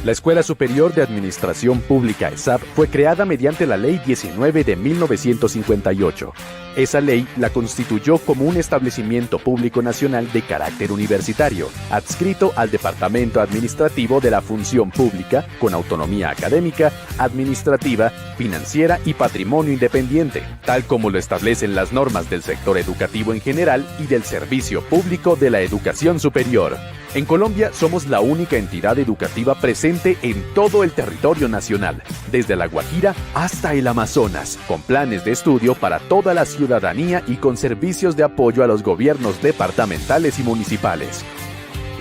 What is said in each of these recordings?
La Escuela Superior de Administración Pública ESAP fue creada mediante la Ley 19 de 1958. Esa ley la constituyó como un establecimiento público nacional de carácter universitario, adscrito al Departamento Administrativo de la Función Pública, con autonomía académica, administrativa, financiera y patrimonio independiente, tal como lo establecen las normas del sector educativo en general y del servicio público de la educación superior. En Colombia somos la única entidad educativa presente en todo el territorio nacional, desde La Guajira hasta el Amazonas, con planes de estudio para toda la ciudadanía y con servicios de apoyo a los gobiernos departamentales y municipales.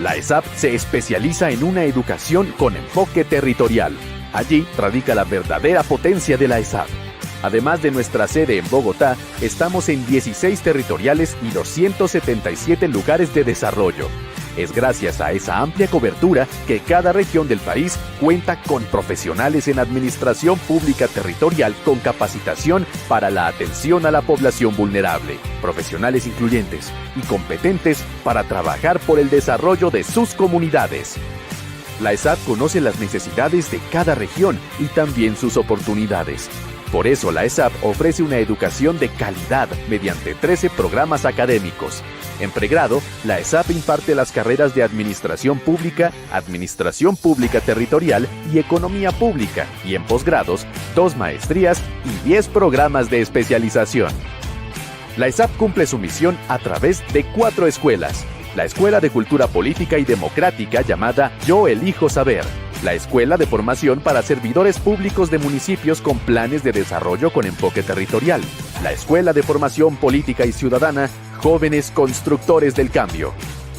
La ESAP se especializa en una educación con enfoque territorial. Allí radica la verdadera potencia de la ESAP. Además de nuestra sede en Bogotá, estamos en 16 territoriales y 277 lugares de desarrollo. Es gracias a esa amplia cobertura que cada región del país cuenta con profesionales en administración pública territorial con capacitación para la atención a la población vulnerable, profesionales incluyentes y competentes para trabajar por el desarrollo de sus comunidades. La ESAP conoce las necesidades de cada región y también sus oportunidades. Por eso la ESAP ofrece una educación de calidad mediante 13 programas académicos. En pregrado, la ESAP imparte las carreras de Administración Pública Territorial y Economía Pública, y en posgrados, 2 maestrías y 10 programas de especialización. La ESAP cumple su misión a través de 4 escuelas. La Escuela de Cultura Política y Democrática llamada Yo Elijo Saber. La Escuela de Formación para Servidores Públicos de Municipios con Planes de Desarrollo con Enfoque Territorial. La Escuela de Formación Política y Ciudadana Jóvenes Constructores del Cambio.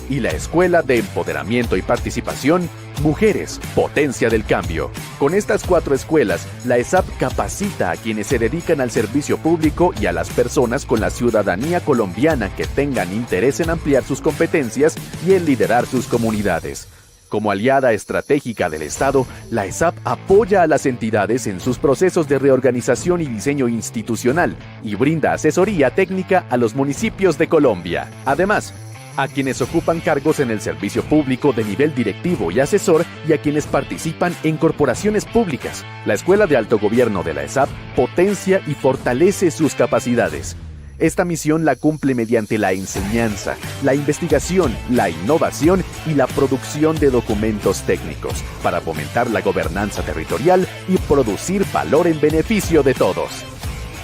Y la Escuela de Empoderamiento y Participación Mujeres, Potencia del Cambio. Con estas 4 escuelas, la ESAP capacita a quienes se dedican al servicio público y a las personas con la ciudadanía colombiana que tengan interés en ampliar sus competencias y en liderar sus comunidades. Como aliada estratégica del Estado, la ESAP apoya a las entidades en sus procesos de reorganización y diseño institucional y brinda asesoría técnica a los municipios de Colombia. Además, a quienes ocupan cargos en el servicio público de nivel directivo y asesor y a quienes participan en corporaciones públicas. La Escuela de Alto Gobierno de la ESAP potencia y fortalece sus capacidades. Esta misión la cumple mediante la enseñanza, la investigación, la innovación y la producción de documentos técnicos para fomentar la gobernanza territorial y producir valor en beneficio de todos.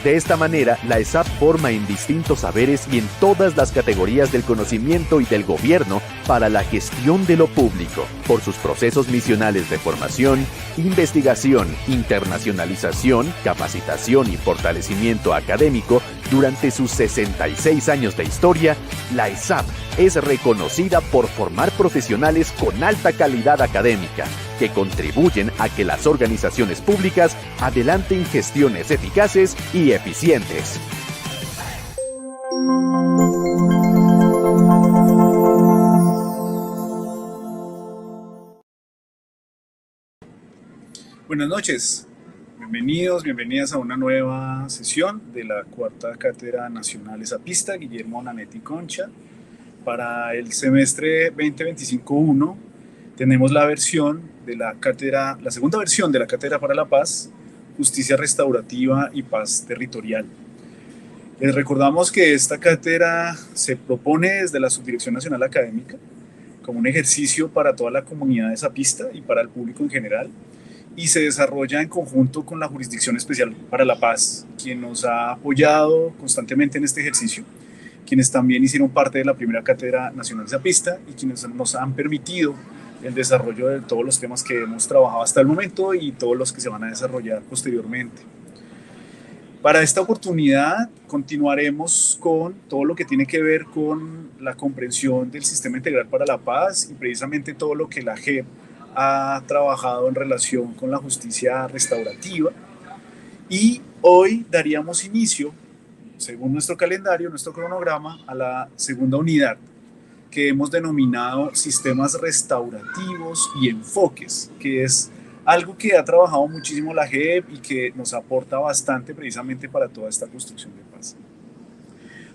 De esta manera, la ESAP forma en distintos saberes y en todas las categorías del conocimiento y del gobierno para la gestión de lo público, por sus procesos misionales de formación, investigación, internacionalización, capacitación y fortalecimiento académico. Durante sus 66 años de historia, la ESAP es reconocida por formar profesionales con alta calidad académica, que contribuyen a que las organizaciones públicas adelanten gestiones eficaces y eficientes. Buenas noches, bienvenidas a una nueva sesión de la Cuarta Cátedra Nacional ESAPista Guillermo Nanetti Concha. Para el semestre 2025-1 tenemos la segunda versión de la Cátedra para la Paz, Justicia Restaurativa y Paz Territorial. Les recordamos que esta cátedra se propone desde la Subdirección Nacional Académica como un ejercicio para toda la comunidad esapista y para el público en general, y se desarrolla en conjunto con la Jurisdicción Especial para la Paz, quien nos ha apoyado constantemente en este ejercicio, quienes también hicieron parte de la primera Cátedra Nacional Esapista y quienes nos han permitido el desarrollo de todos los temas que hemos trabajado hasta el momento y todos los que se van a desarrollar posteriormente. Para esta oportunidad continuaremos con todo lo que tiene que ver con la comprensión del Sistema Integral para la Paz y precisamente todo lo que la JEP ha trabajado en relación con la justicia restaurativa. Y hoy daríamos inicio, según nuestro calendario, nuestro cronograma, a la segunda unidad, que hemos denominado sistemas restaurativos y enfoques, que es algo que ha trabajado muchísimo la JEP y que nos aporta bastante precisamente para toda esta construcción de paz.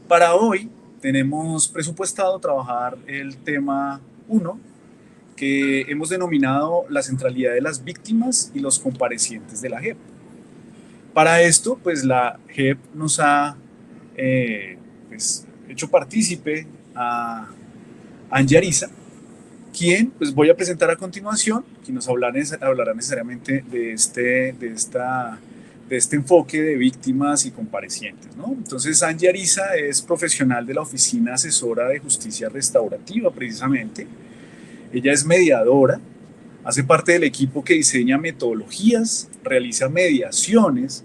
Para hoy tenemos presupuestado trabajar el tema uno, que hemos denominado la centralidad de las víctimas y los comparecientes de la JEP. Para esto, pues la JEP nos ha pues, hecho partícipe a Angie Ariza, quien pues voy a presentar a continuación, quien nos hablará necesariamente de este enfoque de víctimas y comparecientes, ¿no? Entonces, Angie Ariza es profesional de la Oficina Asesora de Justicia Restaurativa, precisamente. Ella es mediadora, hace parte del equipo que diseña metodologías, realiza mediaciones,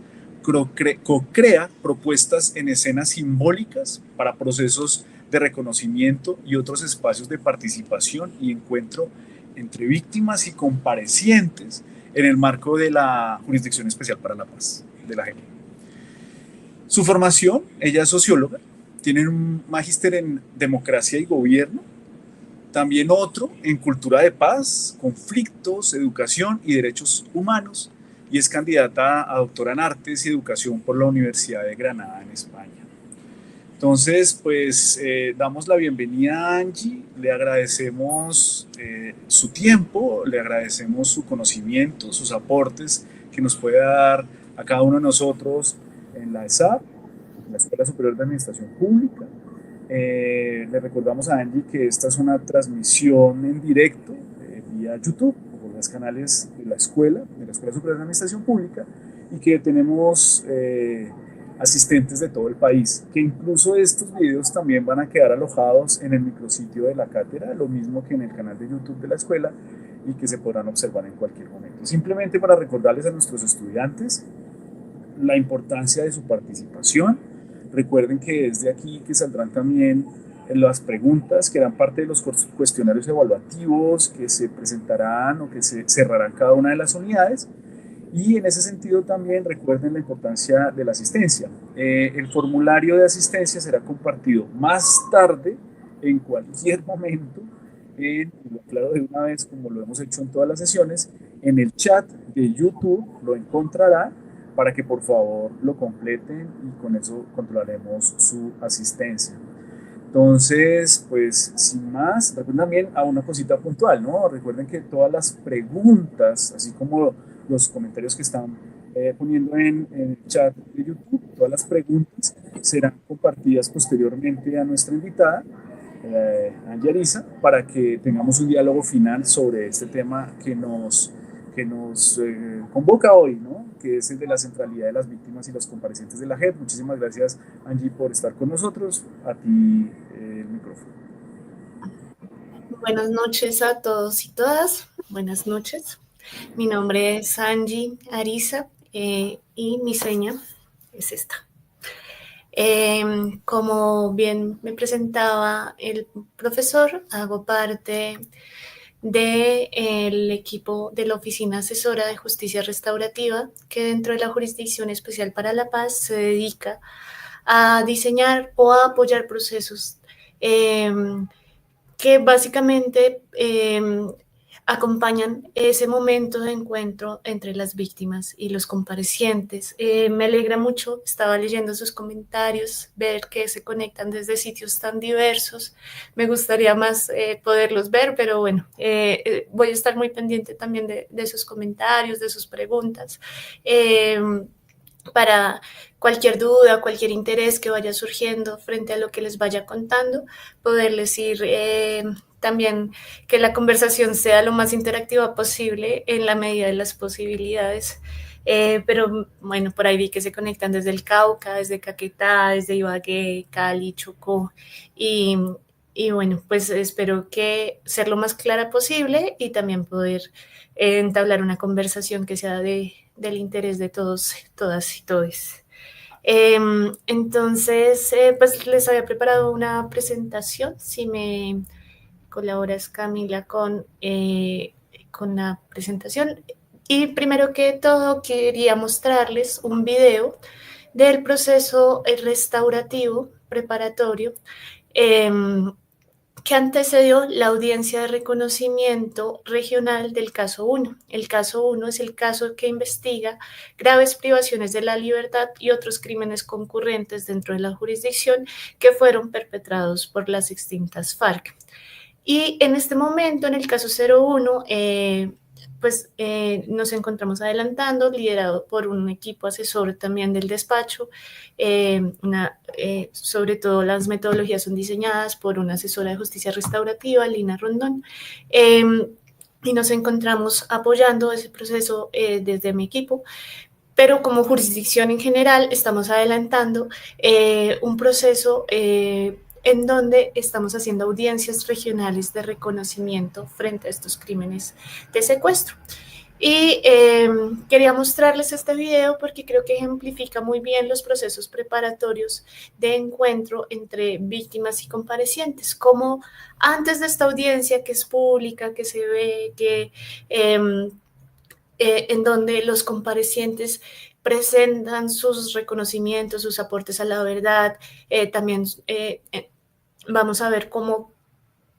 co-crea propuestas en escenas simbólicas para procesos de reconocimiento y otros espacios de participación y encuentro entre víctimas y comparecientes en el marco de la Jurisdicción Especial para la Paz, de la JEP. Su formación, ella es socióloga, tiene un magíster en democracia y gobierno, también otro en cultura de paz, conflictos, educación y derechos humanos, y es candidata a doctora en artes y educación por la Universidad de Granada en España. Entonces, pues damos la bienvenida a Angie, le agradecemos su tiempo, le agradecemos su conocimiento, sus aportes que nos puede dar a cada uno de nosotros en la ESAP, en la Escuela Superior de Administración Pública. Le recordamos a Angie que esta es una transmisión en directo vía YouTube por los canales de la Escuela Superior de Administración Pública, y que tenemos asistentes de todo el país, que incluso estos videos también van a quedar alojados en el micrositio de la cátedra, lo mismo que en el canal de YouTube de la escuela, y que se podrán observar en cualquier momento. Simplemente para recordarles a nuestros estudiantes la importancia de su participación. Recuerden que desde aquí que saldrán también las preguntas que eran parte de los cuestionarios evaluativos que se presentarán o que se cerrarán cada una de las unidades. Y en ese sentido también recuerden la importancia de la asistencia. El formulario de asistencia será compartido más tarde, en cualquier momento, lo aclaro de una vez como lo hemos hecho en todas las sesiones, en el chat de YouTube lo encontrará para que por favor lo completen y con eso controlaremos su asistencia. Entonces, pues sin más, recuerden también a una cosita puntual, ¿no? Recuerden que todas las preguntas, así como los comentarios que están poniendo en el chat de YouTube, todas las preguntas serán compartidas posteriormente a nuestra invitada, Angie Ariza, para que tengamos un diálogo final sobre este tema que nos convoca hoy, ¿no? Que es el de la centralidad de las víctimas y los comparecientes de la JEP. Muchísimas gracias, Angie, por estar con nosotros. A ti el micrófono. Buenas noches a todos y todas. Buenas noches. Mi nombre es Angie Ariza y mi seña es esta. Como bien me presentaba el profesor, hago parte del equipo de la Oficina Asesora de Justicia Restaurativa, que dentro de la Jurisdicción Especial para la Paz se dedica a diseñar o a apoyar procesos que básicamente acompañan ese momento de encuentro entre las víctimas y los comparecientes. Me alegra mucho, estaba leyendo sus comentarios, ver que se conectan desde sitios tan diversos. Me gustaría más poderlos ver, pero bueno, voy a estar muy pendiente también de sus comentarios, de sus preguntas. Para cualquier duda, cualquier interés que vaya surgiendo frente a lo que les vaya contando, poderles ir también que la conversación sea lo más interactiva posible en la medida de las posibilidades. Pero bueno, por ahí vi que se conectan desde el Cauca, desde Caquetá, desde Ibagué, Cali, Chocó, y bueno, pues espero que ser lo más clara posible y también poder entablar una conversación que sea del interés de todos, todas y todes. Entonces, pues les había preparado una presentación, si me colaboras, Camila, con la presentación. Y primero que todo quería mostrarles un video del proceso restaurativo preparatorio que antecedió la audiencia de reconocimiento regional del caso 1. El caso 1 es el caso que investiga graves privaciones de la libertad y otros crímenes concurrentes dentro de la jurisdicción que fueron perpetrados por las extintas FARC. Y en este momento, en el caso 01, nos encontramos adelantando, liderado por un equipo asesor también del despacho. Sobre todo las metodologías son diseñadas por una asesora de justicia restaurativa, Lina Rondón, y nos encontramos apoyando ese proceso desde mi equipo. Pero como jurisdicción en general estamos adelantando un proceso en donde estamos haciendo audiencias regionales de reconocimiento frente a estos crímenes de secuestro. Y quería mostrarles este video porque creo que ejemplifica muy bien los procesos preparatorios de encuentro entre víctimas y comparecientes, como antes de esta audiencia que es pública, que se ve, que en donde los comparecientes presentan sus reconocimientos, sus aportes a la verdad. También vamos a ver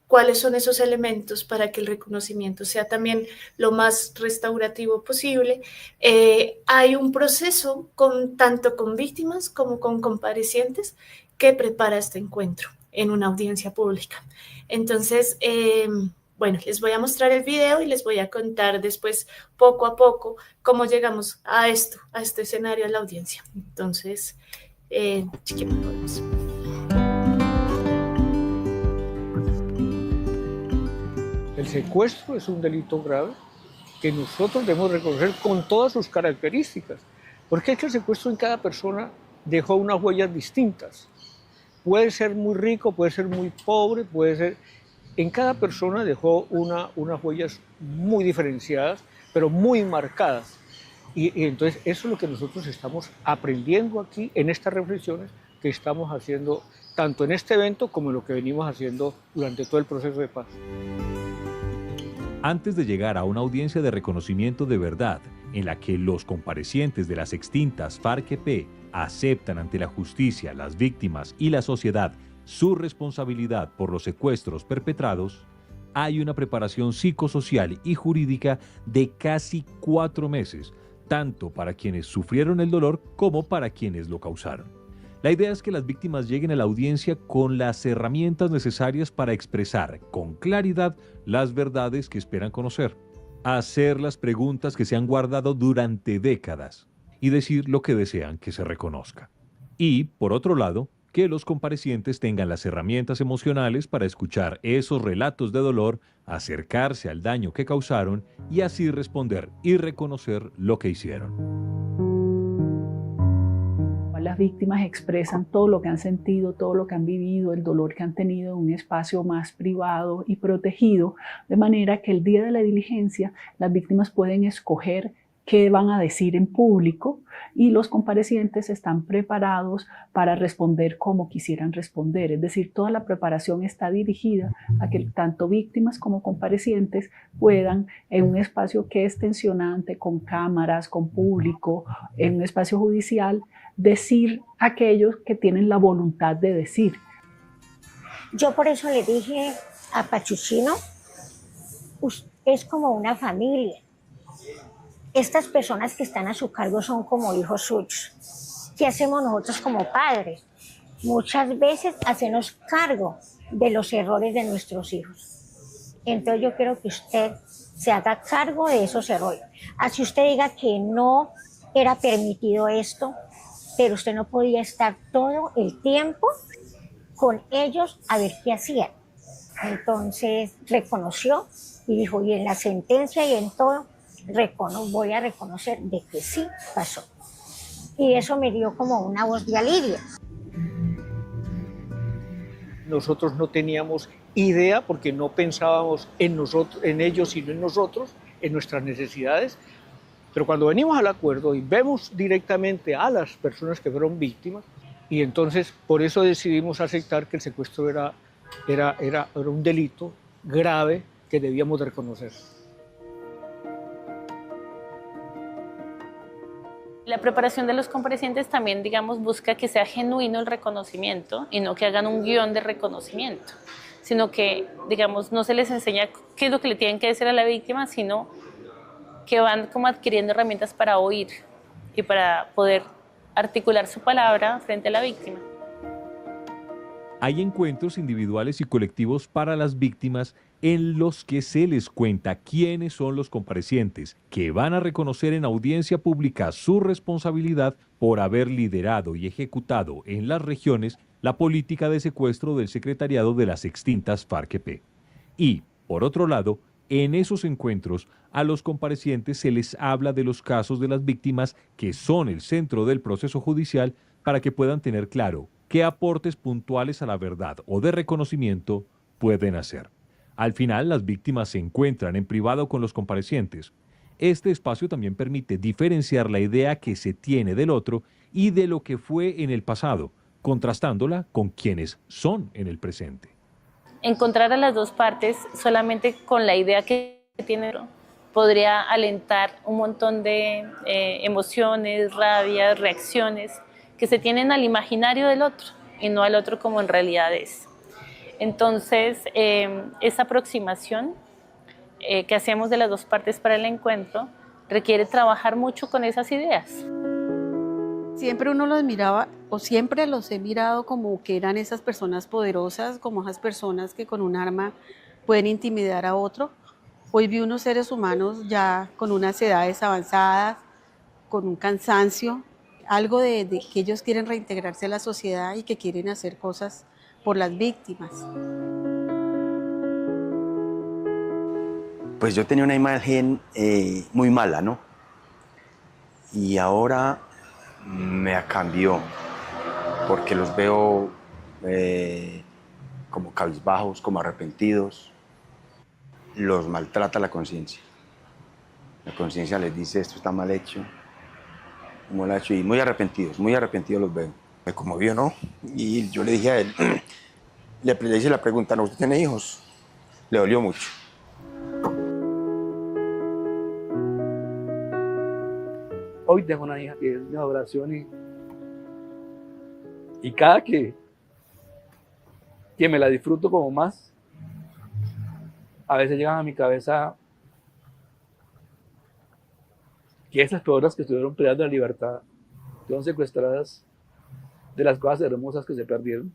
cuáles son esos elementos para que el reconocimiento sea también lo más restaurativo posible. Hay un proceso tanto con víctimas como con comparecientes que prepara este encuentro en una audiencia pública. Entonces, bueno, les voy a mostrar el video y les voy a contar después, poco a poco, cómo llegamos a este escenario de la audiencia. Entonces, si quieren podemos. El secuestro es un delito grave que nosotros debemos reconocer con todas sus características, porque es que el secuestro en cada persona dejó unas huellas distintas. Puede ser muy rico, puede ser muy pobre, puede ser... En cada persona dejó unas huellas muy diferenciadas, pero muy marcadas. Y entonces eso es lo que nosotros estamos aprendiendo aquí en estas reflexiones que estamos haciendo tanto en este evento como en lo que venimos haciendo durante todo el proceso de paz. Antes de llegar a una audiencia de reconocimiento de verdad, en la que los comparecientes de las extintas FARC-EP aceptan ante la justicia, las víctimas y la sociedad su responsabilidad por los secuestros perpetrados, hay una preparación psicosocial y jurídica de casi 4 meses, tanto para quienes sufrieron el dolor como para quienes lo causaron. La idea es que las víctimas lleguen a la audiencia con las herramientas necesarias para expresar con claridad las verdades que esperan conocer, hacer las preguntas que se han guardado durante décadas y decir lo que desean que se reconozca. Y, por otro lado, que los comparecientes tengan las herramientas emocionales para escuchar esos relatos de dolor, acercarse al daño que causaron y así responder y reconocer lo que hicieron. Las víctimas expresan todo lo que han sentido, todo lo que han vivido, el dolor que han tenido en un espacio más privado y protegido, de manera que el día de la diligencia las víctimas pueden escoger qué van a decir en público y los comparecientes están preparados para responder como quisieran responder. Es decir, toda la preparación está dirigida a que tanto víctimas como comparecientes puedan, en un espacio que es tensionante, con cámaras, con público, en un espacio judicial, decir aquellos que tienen la voluntad de decir. Yo por eso le dije a Pachuchino, es como una familia. Estas personas que están a su cargo son como hijos suyos. ¿Qué hacemos nosotros como padres? Muchas veces hacernos cargo de los errores de nuestros hijos. Entonces yo quiero que usted se haga cargo de esos errores. Así usted diga que no era permitido esto, pero usted no podía estar todo el tiempo con ellos a ver qué hacían. Entonces reconoció y dijo, y en la sentencia y en todo, voy a reconocer de que sí pasó. Y eso me dio como una voz de alivio. Nosotros no teníamos idea porque no pensábamos en nosotros, en ellos, sino en nosotros, en nuestras necesidades. Pero cuando venimos al acuerdo y vemos directamente a las personas que fueron víctimas, y entonces por eso decidimos aceptar que el secuestro era un delito grave que debíamos de reconocer. La preparación de los comparecientes también, digamos, busca que sea genuino el reconocimiento y no que hagan un guión de reconocimiento, sino que, digamos, no se les enseña qué es lo que le tienen que decir a la víctima, sino que van como adquiriendo herramientas para oír y para poder articular su palabra frente a la víctima. Hay encuentros individuales y colectivos para las víctimas en los que se les cuenta quiénes son los comparecientes, que van a reconocer en audiencia pública su responsabilidad por haber liderado y ejecutado en las regiones la política de secuestro del secretariado de las extintas FARC-EP. Y, por otro lado, en esos encuentros a los comparecientes se les habla de los casos de las víctimas que son el centro del proceso judicial para que puedan tener claro qué aportes puntuales a la verdad o de reconocimiento pueden hacer. Al final, las víctimas se encuentran en privado con los comparecientes. Este espacio también permite diferenciar la idea que se tiene del otro y de lo que fue en el pasado, contrastándola con quienes son en el presente. Encontrar a las dos partes solamente con la idea que tiene podría alentar un montón de emociones, rabias, reacciones que se tienen al imaginario del otro y no al otro como en realidad es. Entonces, esa aproximación que hacemos de las dos partes para el encuentro requiere trabajar mucho con esas ideas. Siempre uno los miraba, o siempre los he mirado como que eran esas personas poderosas, como esas personas que con un arma pueden intimidar a otro. Hoy vi unos seres humanos ya con unas edades avanzadas, con un cansancio, algo de que ellos quieren reintegrarse a la sociedad y que quieren hacer cosas por las víctimas. Pues yo tenía una imagen muy mala, ¿no? Y ahora me cambió, porque los veo como cabizbajos, como arrepentidos. Los maltrata la conciencia. La conciencia les dice, esto está mal hecho, mal hecho, y muy arrepentidos los veo. Me conmovió, ¿no? Y yo le dije a él, le hice la pregunta, ¿no, usted tiene hijos? Le dolió mucho. Hoy tengo una hija que es mi adoración y cada que me la disfruto como más, a veces llegan a mi cabeza que esas personas que estuvieron peleando la libertad fueron secuestradas de las cosas hermosas que se perdieron.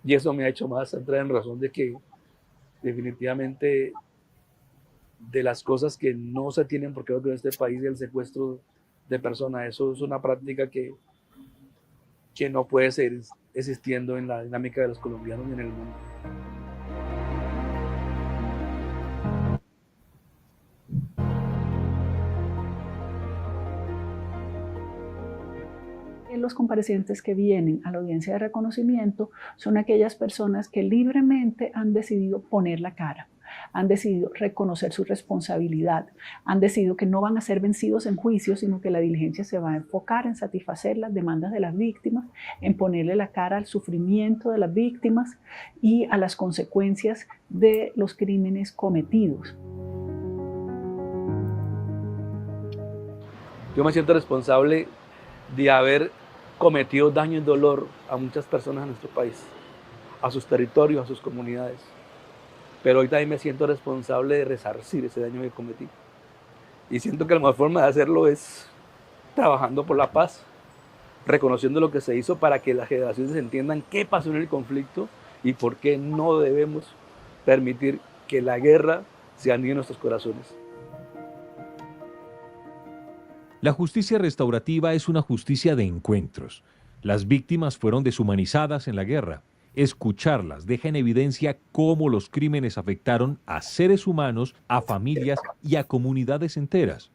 Y eso me ha hecho más entrar en razón de que definitivamente de las cosas que no se tienen por qué ver en este país, el secuestro de personas, eso es una práctica que no puede seguir existiendo en la dinámica de los colombianos ni en el mundo. Los comparecientes que vienen a la audiencia de reconocimiento son aquellas personas que libremente han decidido poner la cara, han decidido reconocer su responsabilidad, han decidido que no van a ser vencidos en juicio, sino que la diligencia se va a enfocar en satisfacer las demandas de las víctimas, en ponerle la cara al sufrimiento de las víctimas y a las consecuencias de los crímenes cometidos. Yo me siento responsable de haber cometido daño y dolor a muchas personas en nuestro país, a sus territorios, a sus comunidades. Pero hoy también me siento responsable de resarcir ese daño que cometí. Y siento que la mejor forma de hacerlo es trabajando por la paz, reconociendo lo que se hizo para que las generaciones entiendan qué pasó en el conflicto y por qué no debemos permitir que la guerra se anide en nuestros corazones. La justicia restaurativa es una justicia de encuentros. Las víctimas fueron deshumanizadas en la guerra. Escucharlas deja en evidencia cómo los crímenes afectaron a seres humanos, a familias y a comunidades enteras.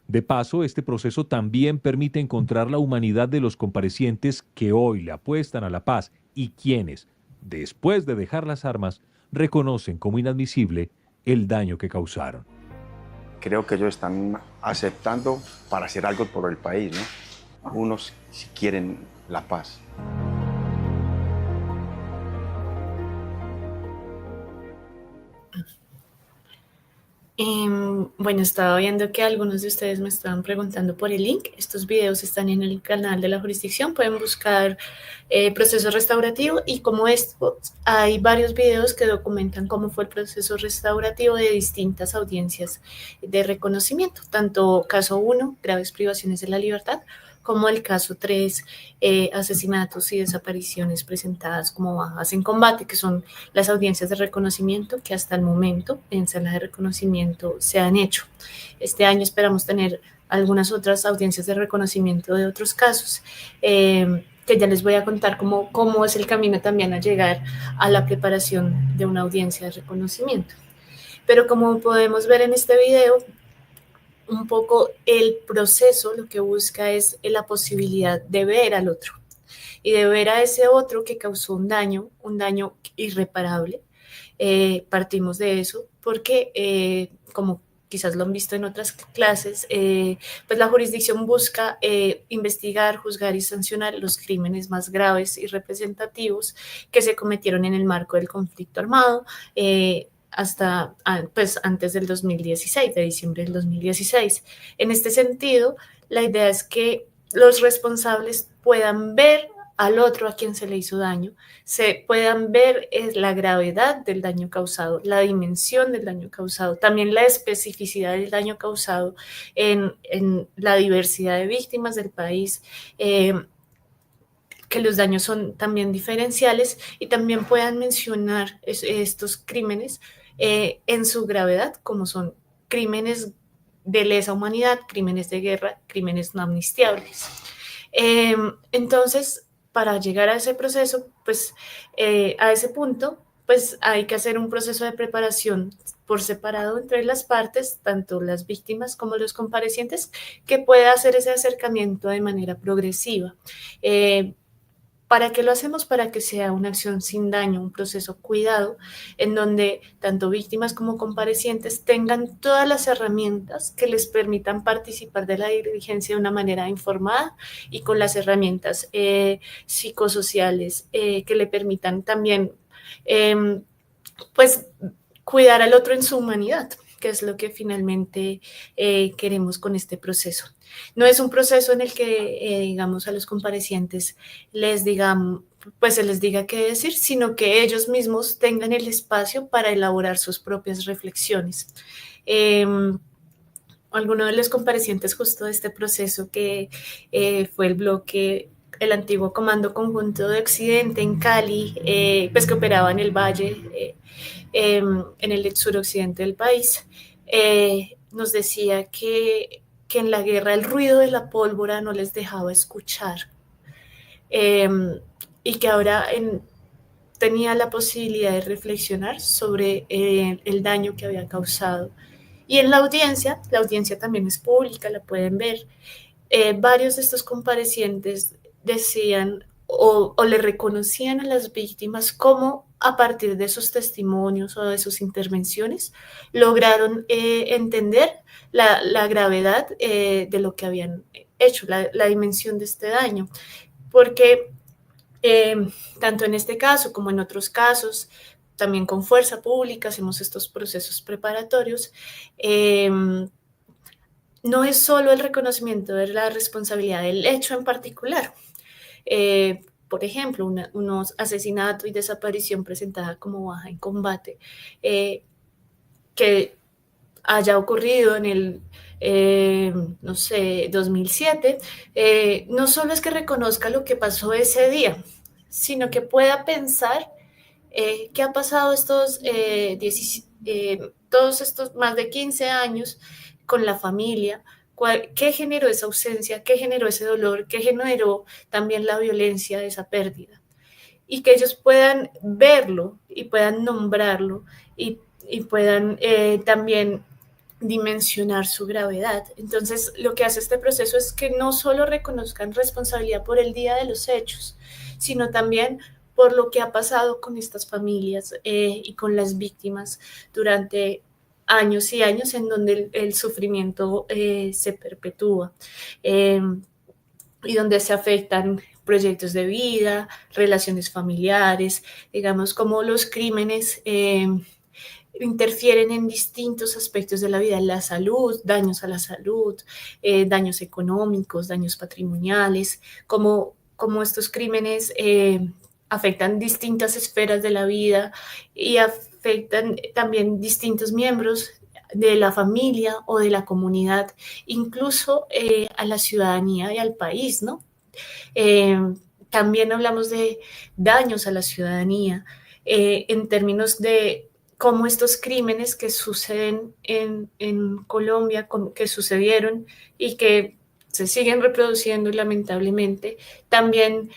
De paso, este proceso también permite encontrar la humanidad de los comparecientes que hoy le apuestan a la paz y quienes, después de dejar las armas, reconocen como inadmisible el daño que causaron. Creo que ellos están aceptando para hacer algo por el país, ¿no? Unos si quieren la paz. Bueno, estaba viendo que algunos de ustedes me estaban preguntando por el link. Estos videos están en el canal de la jurisdicción. Pueden buscar proceso restaurativo y como esto, hay varios videos que documentan cómo fue el proceso restaurativo de distintas audiencias de reconocimiento, tanto caso 1, graves privaciones de la libertad, como el caso 3, asesinatos y desapariciones presentadas como bajas en combate, que son las audiencias de reconocimiento que hasta el momento en sala de reconocimiento se han hecho. Este año esperamos tener algunas otras audiencias de reconocimiento de otros casos, que ya les voy a contar cómo es el camino también a llegar a la preparación de una audiencia de reconocimiento. Pero como podemos ver en este video, un poco el proceso lo que busca es la posibilidad de ver al otro y de ver a ese otro que causó un daño irreparable. Partimos de eso porque, como quizás lo han visto en otras clases, pues la jurisdicción busca investigar, juzgar y sancionar los crímenes más graves y representativos que se cometieron en el marco del conflicto armado, hasta pues, antes del 2016, de diciembre del 2016. En este sentido, la idea es que los responsables puedan ver al otro a quien se le hizo daño, se puedan ver la gravedad del daño causado, la dimensión del daño causado, también la especificidad del daño causado en la diversidad de víctimas del país, que los daños son también diferenciales y también puedan mencionar estos crímenes en su gravedad, como son crímenes de lesa humanidad, crímenes de guerra, crímenes no amnistiables. Entonces, para llegar a ese proceso, pues a ese punto, pues hay que hacer un proceso de preparación por separado entre las partes, tanto las víctimas como los comparecientes, que pueda hacer ese acercamiento de manera progresiva. ¿Para qué lo hacemos? Para que sea una acción sin daño, un proceso cuidado, en donde tanto víctimas como comparecientes tengan todas las herramientas que les permitan participar de la diligencia de una manera informada y con las herramientas psicosociales que le permitan también, pues, cuidar al otro en su humanidad, que es lo que finalmente queremos con este proceso. No es un proceso en el que, digamos, a los comparecientes se les diga qué decir, sino que ellos mismos tengan el espacio para elaborar sus propias reflexiones. Alguno de los comparecientes justo de este proceso que fue el bloque, el antiguo Comando Conjunto de Occidente en Cali, pues que operaba en el Valle, en el suroccidente del país, nos decía que en la guerra el ruido de la pólvora no les dejaba escuchar, y que ahora tenía la posibilidad de reflexionar sobre el daño que había causado. Y en la audiencia también es pública, la pueden ver, varios de estos comparecientes decían o le reconocían a las víctimas cómo a partir de sus testimonios o de sus intervenciones lograron entender la gravedad de lo que habían hecho, la dimensión de este daño. Porque tanto en este caso como en otros casos, también con fuerza pública hacemos estos procesos preparatorios, no es solo el reconocimiento de la responsabilidad del hecho en particular. Por ejemplo, unos asesinato y desaparición presentada como baja en combate, que haya ocurrido en el, no sé, 2007, no solo es que reconozca lo que pasó ese día, sino que pueda pensar qué ha pasado todos estos más de 15 años con la familia, qué generó esa ausencia, qué generó ese dolor, qué generó también la violencia de esa pérdida. Y que ellos puedan verlo y puedan nombrarlo y puedan también dimensionar su gravedad. Entonces, lo que hace este proceso es que no solo reconozcan responsabilidad por el día de los hechos, sino también por lo que ha pasado con estas familias y con las víctimas durante años y años en donde el sufrimiento se perpetúa y donde se afectan proyectos de vida, relaciones familiares, digamos, como los crímenes interfieren en distintos aspectos de la vida, la salud, daños a la salud, daños económicos, daños patrimoniales, como estos crímenes afectan distintas esferas de la vida y afectan también distintos miembros de la familia o de la comunidad, incluso a la ciudadanía y al país, ¿no? También hablamos de daños a la ciudadanía en términos de cómo estos crímenes que suceden en Colombia, que sucedieron y que se siguen reproduciendo lamentablemente, también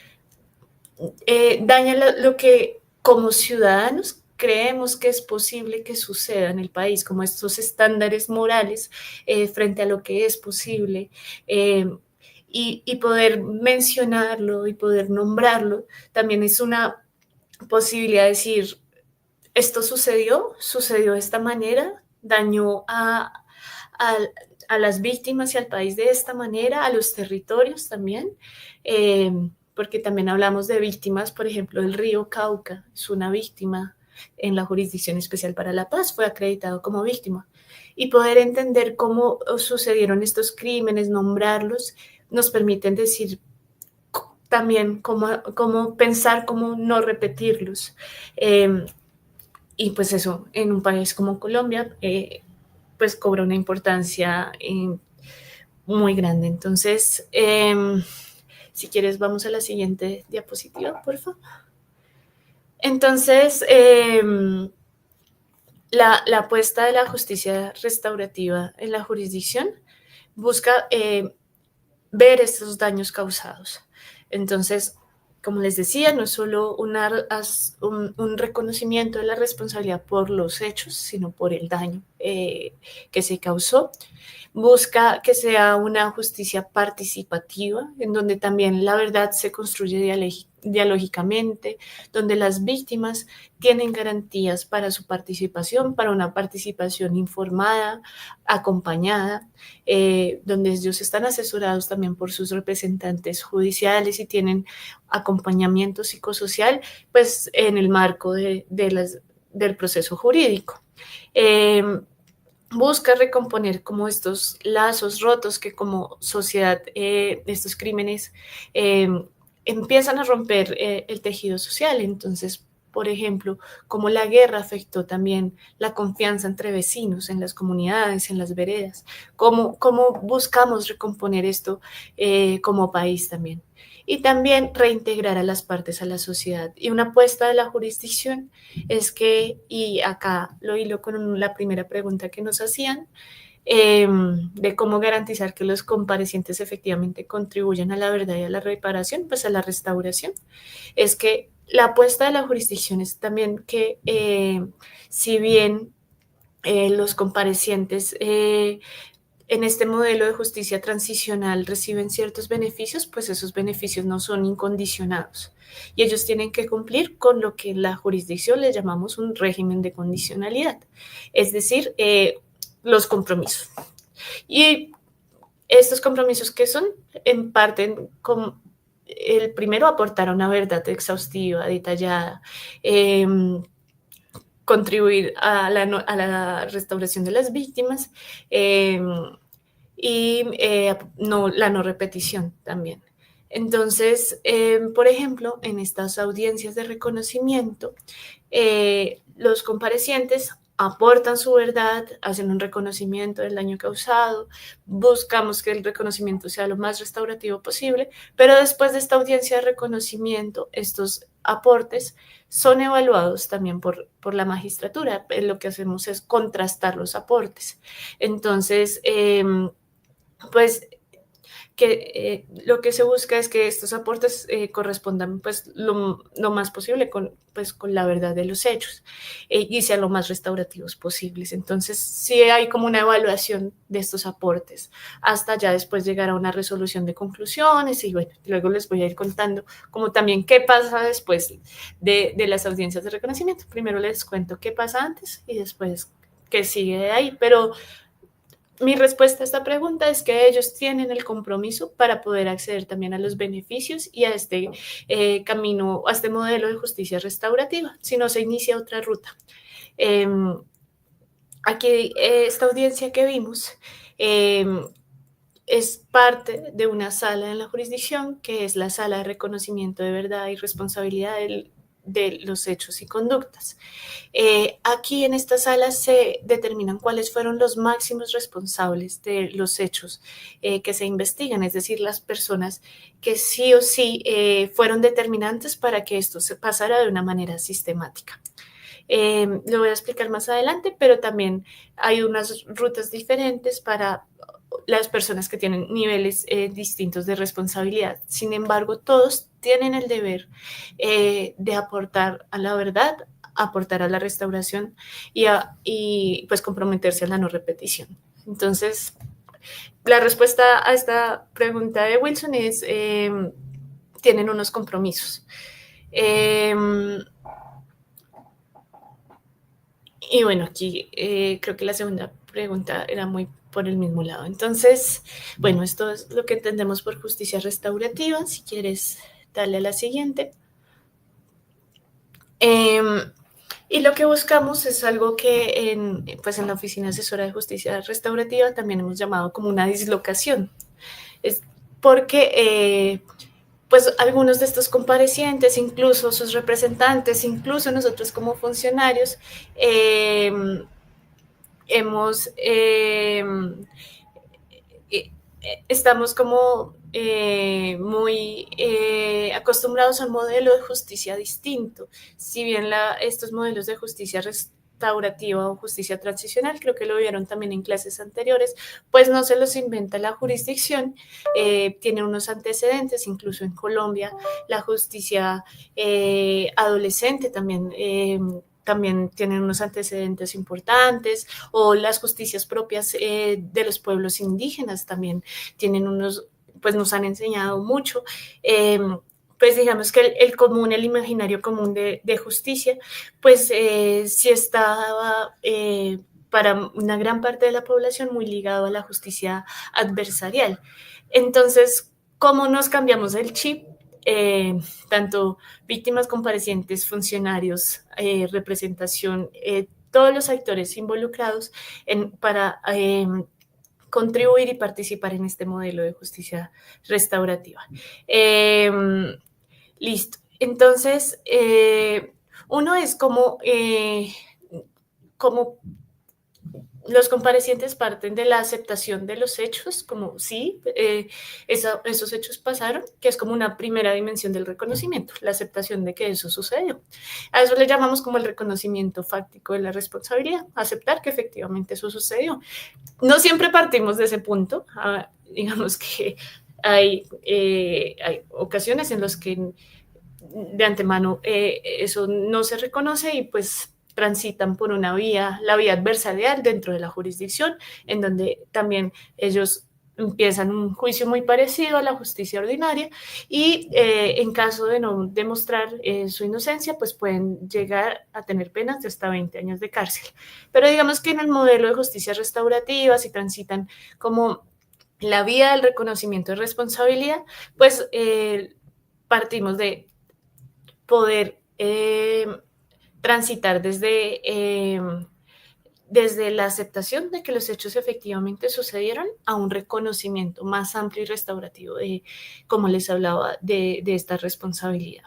dañan lo que como ciudadanos creemos que es posible que suceda en el país, como estos estándares morales frente a lo que es posible. Y poder mencionarlo y poder nombrarlo también es una posibilidad de decir, esto sucedió de esta manera, dañó a las víctimas y al país de esta manera, a los territorios también, porque también hablamos de víctimas, por ejemplo, el río Cauca es una víctima en la Jurisdicción Especial para la Paz, fue acreditado como víctima. Y poder entender cómo sucedieron estos crímenes, nombrarlos, nos permiten decir también cómo pensar, cómo no repetirlos. Y pues eso, en un país como Colombia, pues cobra una importancia muy grande. Entonces, si quieres, vamos a la siguiente diapositiva, por favor. Entonces, la apuesta de la justicia restaurativa en la jurisdicción busca ver estos daños causados. Entonces, como les decía, no es solo un reconocimiento de la responsabilidad por los hechos, sino por el daño que se causó. Busca que sea una justicia participativa, en donde también la verdad se construye dialógicamente, donde las víctimas tienen garantías para su participación, para una participación informada, acompañada, donde ellos están asesorados también por sus representantes judiciales y tienen acompañamiento psicosocial, pues en el marco del proceso jurídico. Busca recomponer como estos lazos rotos que como sociedad estos crímenes empiezan a romper el tejido social. Entonces, por ejemplo, cómo la guerra afectó también la confianza entre vecinos, en las comunidades, en las veredas, cómo buscamos recomponer esto como país también. Y también reintegrar a las partes a la sociedad. Y una apuesta de la jurisdicción es que, y acá lo hilo con la primera pregunta que nos hacían, de cómo garantizar que los comparecientes efectivamente contribuyan a la verdad y a la reparación, pues a la restauración, es que la apuesta de la jurisdicción es también que si bien los comparecientes en este modelo de justicia transicional reciben ciertos beneficios, pues esos beneficios no son incondicionados y ellos tienen que cumplir con lo que en la jurisdicción le llamamos un régimen de condicionalidad, es decir, los compromisos. Y estos compromisos que son, en parte, el primero, aportar una verdad exhaustiva, detallada, contribuir a la restauración de las víctimas y la no repetición también. Entonces, por ejemplo, en estas audiencias de reconocimiento, los comparecientes aportan su verdad, hacen un reconocimiento del daño causado, buscamos que el reconocimiento sea lo más restaurativo posible, pero después de esta audiencia de reconocimiento, estos aportes son evaluados también por la magistratura. Lo que hacemos es contrastar los aportes. Entonces, pues lo que se busca es que estos aportes correspondan pues lo más posible con la verdad de los hechos y sean lo más restaurativos posibles. Entonces sí hay como una evaluación de estos aportes hasta ya después llegar a una resolución de conclusiones y bueno, luego les voy a ir contando como también qué pasa después de las audiencias de reconocimiento. Primero les cuento qué pasa antes y después qué sigue de ahí, pero mi respuesta a esta pregunta es que ellos tienen el compromiso para poder acceder también a los beneficios y a este camino, a este modelo de justicia restaurativa, si no se inicia otra ruta. Aquí esta audiencia que vimos es parte de una sala en la jurisdicción, que es la sala de reconocimiento de verdad y responsabilidad de los hechos y conductas. Aquí en esta sala se determinan cuáles fueron los máximos responsables de los hechos que se investigan, es decir, las personas que sí o sí fueron determinantes para que esto se pasara de una manera sistemática. Lo voy a explicar más adelante, pero también hay unas rutas diferentes para las personas que tienen niveles distintos de responsabilidad. Sin embargo, todos tienen el deber de aportar a la verdad, aportar a la restauración y pues comprometerse a la no repetición. Entonces, la respuesta a esta pregunta de Wilson es, tienen unos compromisos. Y bueno, aquí creo que la segunda pregunta era muy por el mismo lado. Entonces, bueno, esto es lo que entendemos por justicia restaurativa. Si quieres, darle a la siguiente. Y lo que buscamos es algo que pues en la Oficina Asesora de Justicia Restaurativa también hemos llamado como una dislocación. Es porque pues algunos de estos comparecientes, incluso sus representantes, incluso nosotros como funcionarios, estamos como muy acostumbrados a un modelo de justicia distinto. Si bien estos modelos de justicia restaurativa o justicia transicional, creo que lo vieron también en clases anteriores, pues no se los inventa la jurisdicción, tiene unos antecedentes, incluso en Colombia la justicia adolescente también tienen unos antecedentes importantes, o las justicias propias de los pueblos indígenas también tienen pues nos han enseñado mucho. Pues digamos que el común, el imaginario común de justicia, pues sí estaba para una gran parte de la población muy ligado a la justicia adversarial. Entonces, ¿cómo nos cambiamos el chip? Tanto víctimas, comparecientes, funcionarios, representación, todos los actores involucrados para contribuir y participar en este modelo de justicia restaurativa. Listo. Entonces, uno es como los comparecientes parten de la aceptación de los hechos, como sí, esos hechos pasaron, que es como una primera dimensión del reconocimiento, la aceptación de que eso sucedió. A eso le llamamos como el reconocimiento fáctico de la responsabilidad, aceptar que efectivamente eso sucedió. No siempre partimos de ese punto, digamos que hay ocasiones en las que de antemano eso no se reconoce y pues transitan por la vía adversarial dentro de la jurisdicción, en donde también ellos empiezan un juicio muy parecido a la justicia ordinaria y en caso de no demostrar su inocencia, pues pueden llegar a tener penas de hasta 20 años de cárcel. Pero digamos que en el modelo de justicia restaurativa, si transitan como la vía del reconocimiento de responsabilidad, pues partimos de poder transitar desde la aceptación de que los hechos efectivamente sucedieron a un reconocimiento más amplio y restaurativo de, como les hablaba, de esta responsabilidad.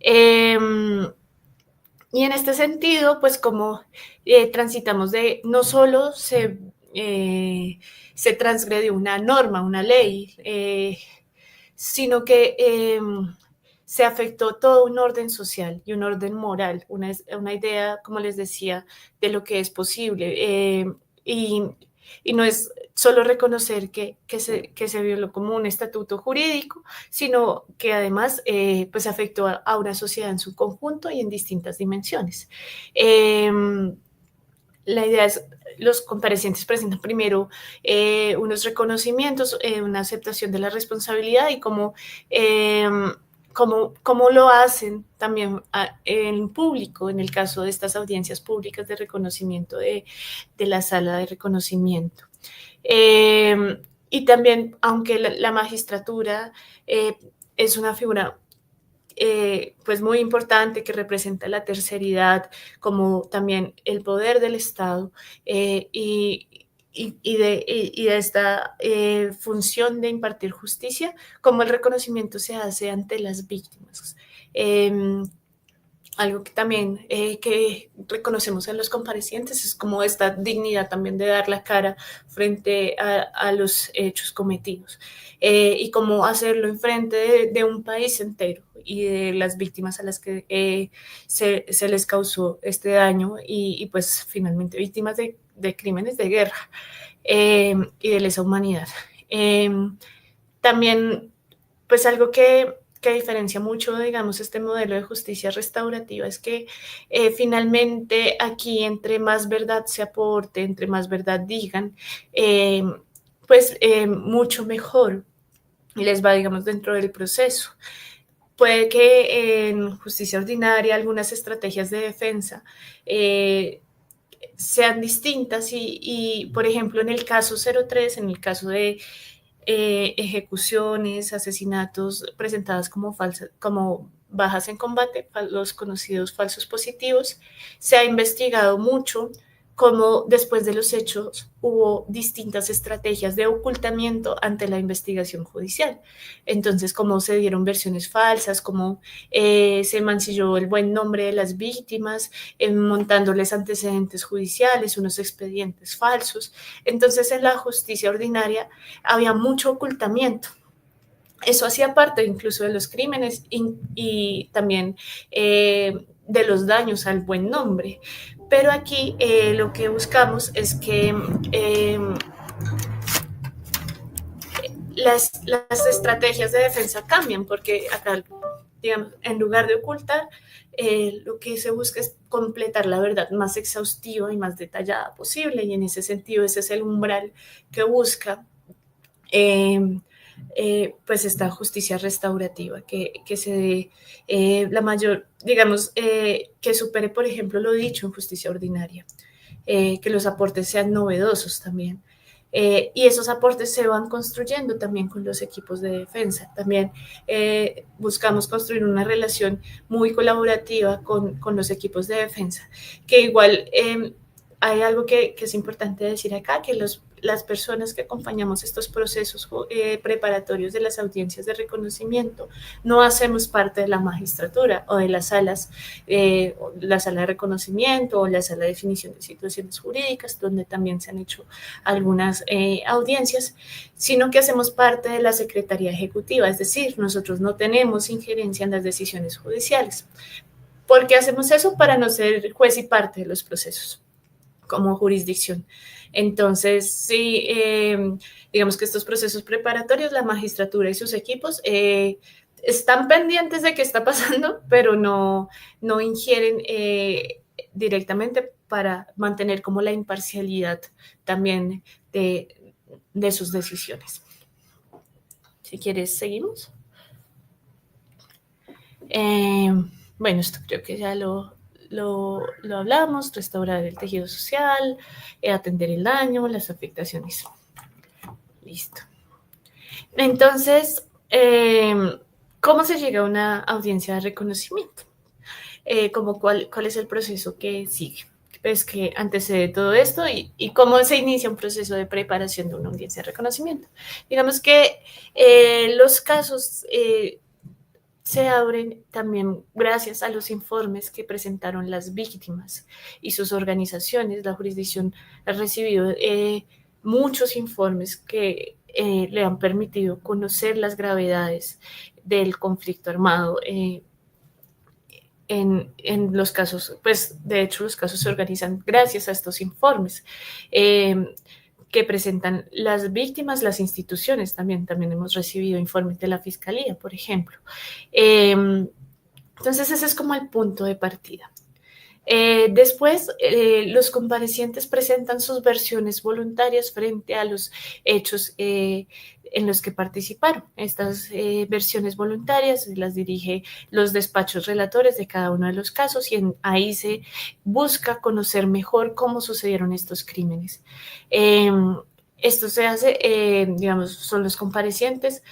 Y en este sentido, pues como transitamos de no solo se transgredió una norma, una ley, sino que se afectó todo un orden social y un orden moral, una idea, como les decía, de lo que es posible. Y no es solo reconocer que se violó como un estatuto jurídico, sino que además pues afectó a una sociedad en su conjunto y en distintas dimensiones. La idea es, los comparecientes presentan primero unos reconocimientos, una aceptación de la responsabilidad y cómo lo hacen también en público, en el caso de estas audiencias públicas de reconocimiento de la sala de reconocimiento. Y también, aunque la magistratura es una figura pues muy importante, que representa la terceridad, como también el poder del Estado y de esta función de impartir justicia, como el reconocimiento se hace ante las víctimas. Algo que también que reconocemos en los comparecientes es como esta dignidad también de dar la cara frente a los hechos cometidos y cómo hacerlo en frente de un país entero y de las víctimas a las que se les causó este daño y pues finalmente víctimas de crímenes de guerra y de lesa humanidad. También pues algo que diferencia mucho, digamos, este modelo de justicia restaurativa es que finalmente aquí entre más verdad se aporte, entre más verdad digan, mucho mejor les va, digamos, dentro del proceso. Puede que en justicia ordinaria algunas estrategias de defensa sean distintas y, por ejemplo, en el caso 03, en el caso de ejecuciones, asesinatos presentadas como falsas, como bajas en combate, los conocidos falsos positivos, se ha investigado mucho cómo después de los hechos hubo distintas estrategias de ocultamiento ante la investigación judicial. Entonces, cómo se dieron versiones falsas, cómo se mancilló el buen nombre de las víctimas, montándoles antecedentes judiciales, unos expedientes falsos. Entonces, en la justicia ordinaria había mucho ocultamiento. Eso hacía parte incluso de los crímenes y también de los daños al buen nombre. Pero aquí lo que buscamos es que las estrategias de defensa cambian, porque acá, digamos, en lugar de ocultar, lo que se busca es completar la verdad más exhaustiva y más detallada posible, y en ese sentido ese es el umbral que busca pues esta justicia restaurativa, que se dé la mayor, digamos, que supere, por ejemplo, lo dicho en justicia ordinaria, que los aportes sean novedosos también. Y esos aportes se van construyendo también con los equipos de defensa. También buscamos construir una relación muy colaborativa con los equipos de defensa, que igual hay algo que es importante decir acá, que las personas que acompañamos estos procesos preparatorios de las audiencias de reconocimiento no hacemos parte de la magistratura o de las salas, la sala de reconocimiento o la sala de definición de situaciones jurídicas, donde también se han hecho algunas audiencias, sino que hacemos parte de la Secretaría Ejecutiva, es decir, nosotros no tenemos injerencia en las decisiones judiciales. ¿Por qué hacemos eso? Para no ser juez y parte de los procesos como jurisdicción. Entonces, sí, digamos que estos procesos preparatorios, la magistratura y sus equipos están pendientes de qué está pasando, pero no ingieren directamente para mantener como la imparcialidad también de sus decisiones. Si quieres, seguimos. Bueno, esto creo que ya lo hablamos, restaurar el tejido social, atender el daño, las afectaciones. Listo. Entonces, ¿cómo se llega a una audiencia de reconocimiento? ¿Cuál es el proceso que sigue? Pues que antecede todo esto y cómo se inicia un proceso de preparación de una audiencia de reconocimiento. Digamos que los casos se abren también gracias a los informes que presentaron las víctimas y sus organizaciones. La jurisdicción ha recibido muchos informes que le han permitido conocer las gravedades del conflicto armado. En los casos, pues de hecho los casos se organizan gracias a estos informes que presentan las víctimas, las instituciones también hemos recibido informes de la Fiscalía, por ejemplo. Entonces ese es como el punto de partida. Después, los comparecientes presentan sus versiones voluntarias frente a los hechos en los que participaron. Estas versiones voluntarias las dirige los despachos relatores de cada uno de los casos y ahí se busca conocer mejor cómo sucedieron estos crímenes. Esto se hace, digamos, son los comparecientes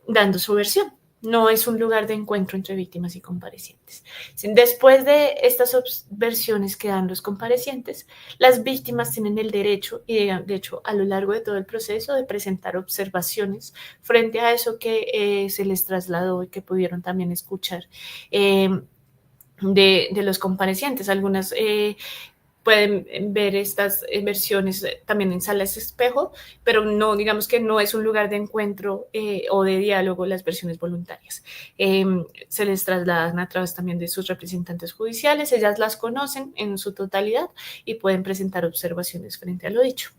dando su versión. no es un lugar de encuentro entre víctimas y comparecientes. Después de estas versiones que dan los comparecientes, las víctimas tienen el derecho, y de hecho a lo largo de todo el proceso, de presentar observaciones frente a eso que se les trasladó y que pudieron también escuchar de los comparecientes. Algunas pueden ver estas versiones también en salas espejo, pero no, digamos que no es un lugar de encuentro o de diálogo las versiones voluntarias. Se les trasladan a través también de sus representantes judiciales, ellas las conocen en su totalidad y pueden presentar observaciones frente a lo dicho.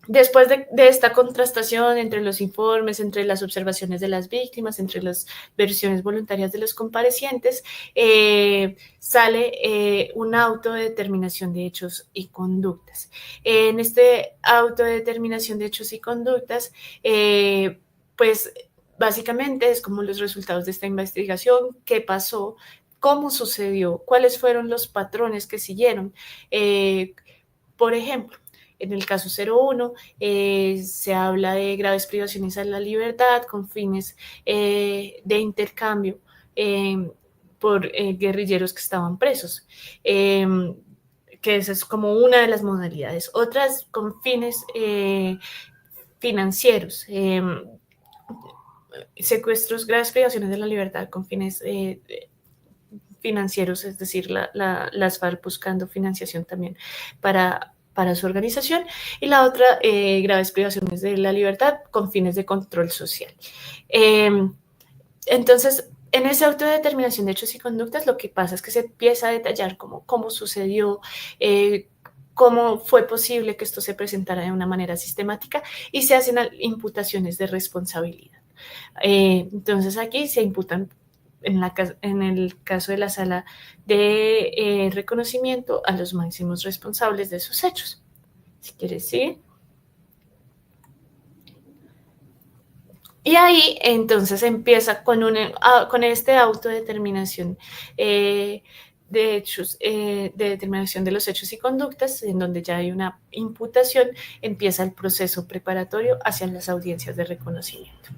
Después de esta contrastación entre los informes, entre las observaciones de las víctimas, entre las versiones voluntarias de los comparecientes, sale un auto de determinación de hechos y conductas. En este auto de determinación de hechos y conductas, pues básicamente es como los resultados de esta investigación, qué pasó, cómo sucedió, cuáles fueron los patrones que siguieron. Por ejemplo, en el caso 01 se habla de graves privaciones a la libertad con fines de intercambio por guerrilleros que estaban presos, que esa es como una de las modalidades. Otras con fines financieros, secuestros, graves privaciones de la libertad con fines financieros, es decir, las FARC buscando financiación también para su organización, y la otra, graves privaciones de la libertad con fines de control social. Entonces, en esa autodeterminación de hechos y conductas, lo que pasa es que se empieza a detallar cómo sucedió, cómo fue posible que esto se presentara de una manera sistemática, y se hacen imputaciones de responsabilidad. Entonces, aquí se imputan, en el caso de la sala de reconocimiento, a los máximos responsables de esos hechos. Si quieres, sigue. Y ahí entonces empieza con este autodeterminación de hechos, de determinación de los hechos y conductas, en donde ya hay una imputación, empieza el proceso preparatorio hacia las audiencias de reconocimiento.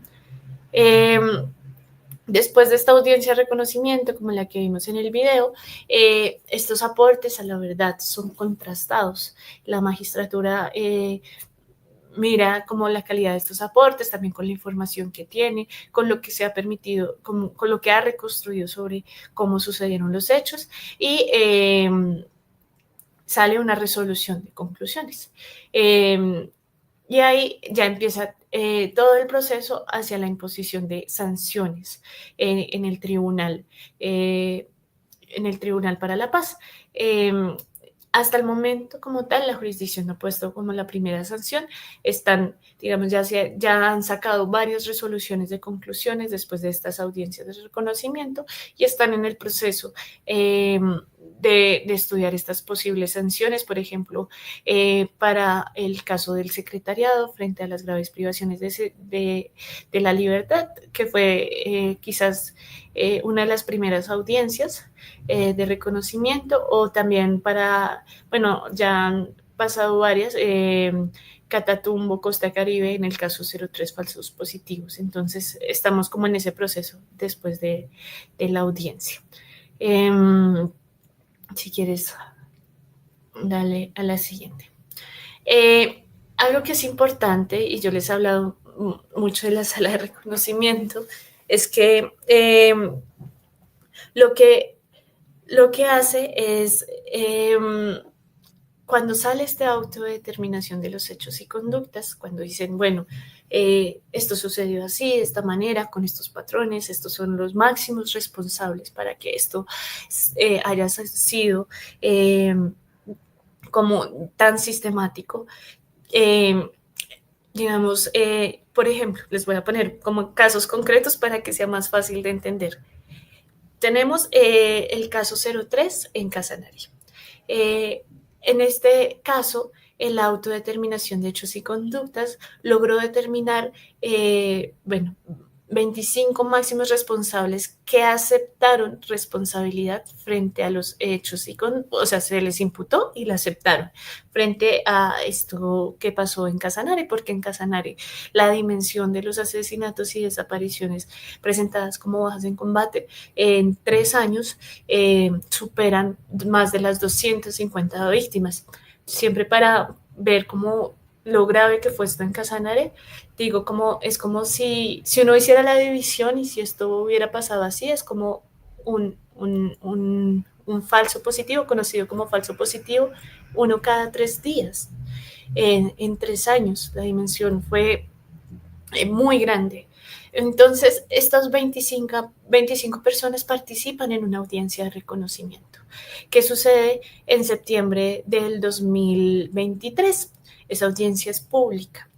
Después de esta audiencia de reconocimiento, como la que vimos en el video, estos aportes a la verdad son contrastados. La magistratura mira como la calidad de estos aportes, también con la información que tiene, con lo que se ha permitido, con lo que ha reconstruido sobre cómo sucedieron los hechos, y sale una resolución de conclusiones. Y ahí ya empieza todo el proceso hacia la imposición de sanciones en el tribunal para la paz. Hasta el momento, como tal, la jurisdicción no ha puesto como la primera sanción. Están, digamos, ya han sacado varias resoluciones de conclusiones después de estas audiencias de reconocimiento, y están en el proceso de estudiar estas posibles sanciones, por ejemplo, para el caso del secretariado frente a las graves privaciones de la libertad, que fue quizás una de las primeras audiencias de reconocimiento, o también para, bueno, ya han pasado varias, Catatumbo, Costa Caribe, en el caso 03, falsos positivos. Entonces, estamos como en ese proceso después de la audiencia. Si quieres, dale a la siguiente. Algo que es importante, y yo les he hablado mucho de la sala de reconocimiento, es que lo que hace es, cuando sale este autodeterminación de los hechos y conductas, cuando dicen, bueno, esto sucedió así, de esta manera, con estos patrones, estos son los máximos responsables para que esto haya sido como tan sistemático. Digamos, por ejemplo, les voy a poner como casos concretos para que sea más fácil de entender. Tenemos el caso 03 en Casanare. En este caso, la autodeterminación de hechos y conductas logró determinar, bueno, 25 máximos responsables que aceptaron responsabilidad frente a los hechos o sea, se les imputó y la aceptaron frente a esto que pasó en Casanare, porque en Casanare la dimensión de los asesinatos y desapariciones presentadas como bajas en combate en 3 años superan más de las 250 víctimas. Siempre para ver cómo lo grave que fue esto en Casanare, digo, es como si uno hiciera la división y si esto hubiera pasado así, es como un falso positivo, conocido como falso positivo, 1 cada 3 días. En 3 años, la dimensión fue muy grande. Entonces, estas 25 personas participan en una audiencia de reconocimiento que sucede en septiembre del 2023. Esa audiencia es pública.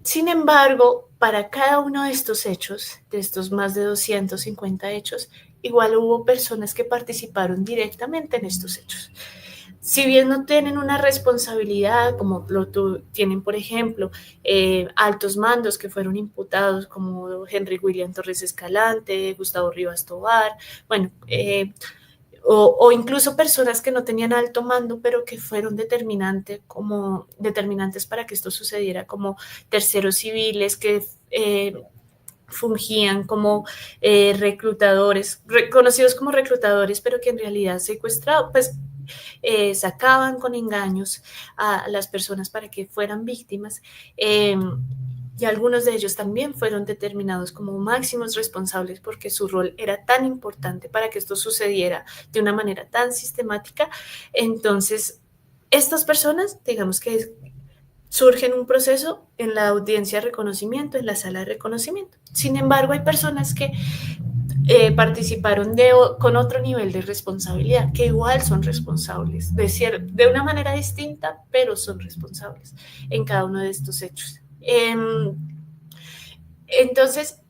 Sin embargo, para cada uno de estos hechos, de estos más de 250 hechos, igual hubo personas que participaron directamente en estos hechos. Si bien no tienen una responsabilidad, como tienen, por ejemplo, altos mandos que fueron imputados, como Henry William Torres Escalante, Gustavo Rivas Tovar, bueno, o incluso personas que no tenían alto mando, pero que fueron determinantes para que esto sucediera, como terceros civiles que fungían como reclutadores, reconocidos como reclutadores, pero que en realidad secuestraban, pues sacaban con engaños a las personas para que fueran víctimas. Y algunos de ellos también fueron determinados como máximos responsables porque su rol era tan importante para que esto sucediera de una manera tan sistemática. Entonces, estas personas, digamos que surgen un proceso en la audiencia de reconocimiento, en la sala de reconocimiento. Sin embargo, hay personas que participaron con otro nivel de responsabilidad, que igual son responsables, de una manera distinta, pero son responsables en cada uno de estos hechos. Entonces,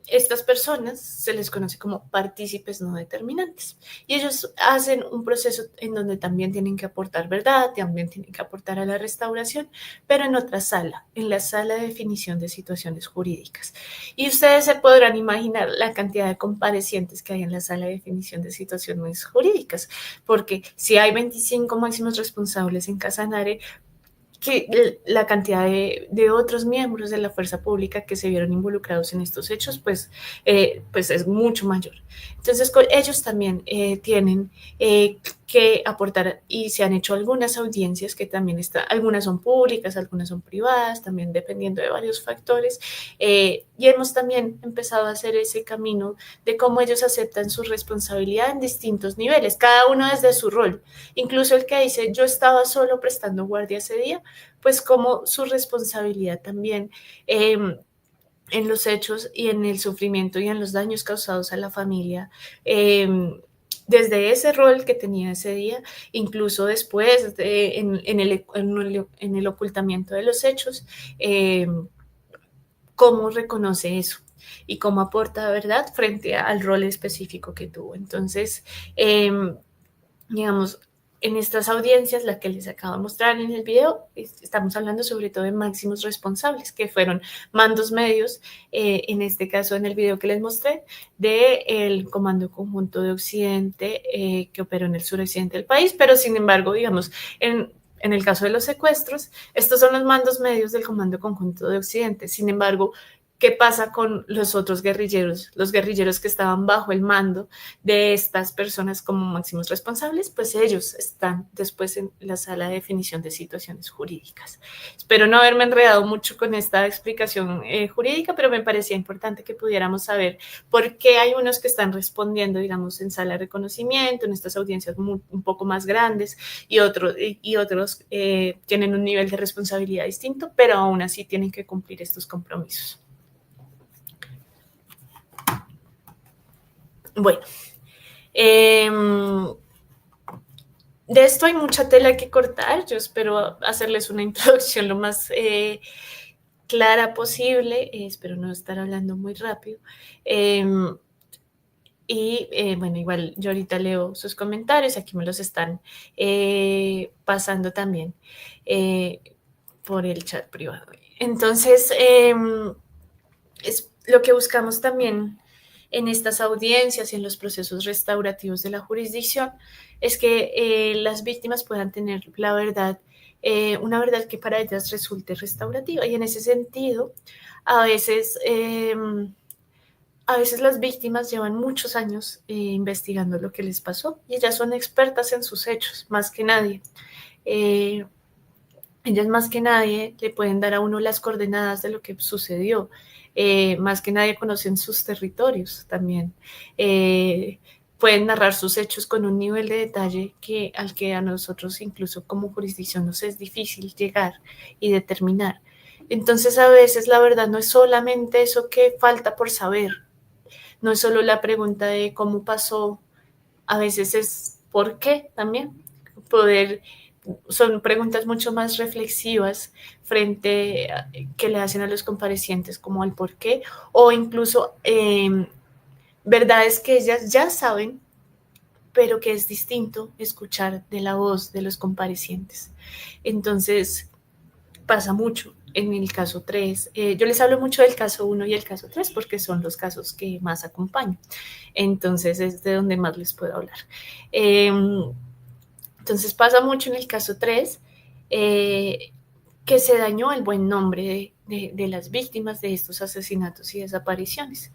estas personas se les conoce como partícipes no determinantes y ellos hacen un proceso en donde también tienen que aportar verdad, también tienen que aportar a la restauración, pero en otra sala, en la sala de definición de situaciones jurídicas. Y ustedes se podrán imaginar la cantidad de comparecientes que hay en la sala de definición de situaciones jurídicas, porque si hay 25 máximos responsables en Casanare, que la cantidad de otros miembros de la fuerza pública que se vieron involucrados en estos hechos, pues es mucho mayor. Entonces, ellos también tienen que aportar y se han hecho algunas audiencias que también algunas son públicas, algunas son privadas, también dependiendo de varios factores. Y hemos también empezado a hacer ese camino de cómo ellos aceptan su responsabilidad en distintos niveles, cada uno desde su rol. Incluso el que dice, yo estaba solo prestando guardia ese día, pues como su responsabilidad también en los hechos y en el sufrimiento y en los daños causados a la familia, desde ese rol que tenía ese día, incluso después en el ocultamiento de los hechos, cómo reconoce eso y cómo aporta verdad frente al rol específico que tuvo. Entonces, digamos, en estas audiencias, la que les acabo de mostrar en el video, estamos hablando sobre todo de máximos responsables, que fueron mandos medios, en este caso en el video que les mostré, del Comando Conjunto de Occidente, que operó en el suroccidente del país, pero sin embargo, digamos, en el caso de los secuestros, estos son los mandos medios del Comando Conjunto de Occidente. Sin embargo, ¿qué pasa con los otros guerrilleros? Los guerrilleros que estaban bajo el mando de estas personas como máximos responsables, pues ellos están después en la sala de definición de situaciones jurídicas. Espero no haberme enredado mucho con esta explicación jurídica, pero me parecía importante que pudiéramos saber por qué hay unos que están respondiendo, digamos, en sala de reconocimiento, en estas audiencias un poco más grandes, y otros tienen un nivel de responsabilidad distinto, pero aún así tienen que cumplir estos compromisos. Bueno, de esto hay mucha tela que cortar. Yo espero hacerles una introducción lo más clara posible. Espero no estar hablando muy rápido. Bueno, igual yo ahorita leo sus comentarios. Aquí me los están pasando también por el chat privado. Entonces, lo que buscamos también en estas audiencias y en los procesos restaurativos de la jurisdicción es que las víctimas puedan tener la verdad, una verdad que para ellas resulte restaurativa. Y en ese sentido, a veces las víctimas llevan muchos años investigando lo que les pasó y ellas son expertas en sus hechos, más que nadie. Ellas más que nadie le pueden dar a uno las coordenadas de lo que sucedió. Más que nadie conocen sus territorios también. Pueden narrar sus hechos con un nivel de detalle al que a nosotros incluso como jurisdicción nos es difícil llegar y determinar. Entonces a veces la verdad no es solamente eso que falta por saber, no es solo la pregunta de cómo pasó, a veces es por qué también. Son preguntas mucho más reflexivas que le hacen a los comparecientes, como el por qué, o incluso verdades que ellas ya saben, pero que es distinto escuchar de la voz de los comparecientes. Entonces, pasa mucho. En el caso 3, yo les hablo mucho del caso 1 y el caso 3 porque son los casos que más acompaño. Entonces, es de donde más les puedo hablar. Entonces, pasa mucho en el caso 3 que se dañó el buen nombre de las víctimas de estos asesinatos y desapariciones.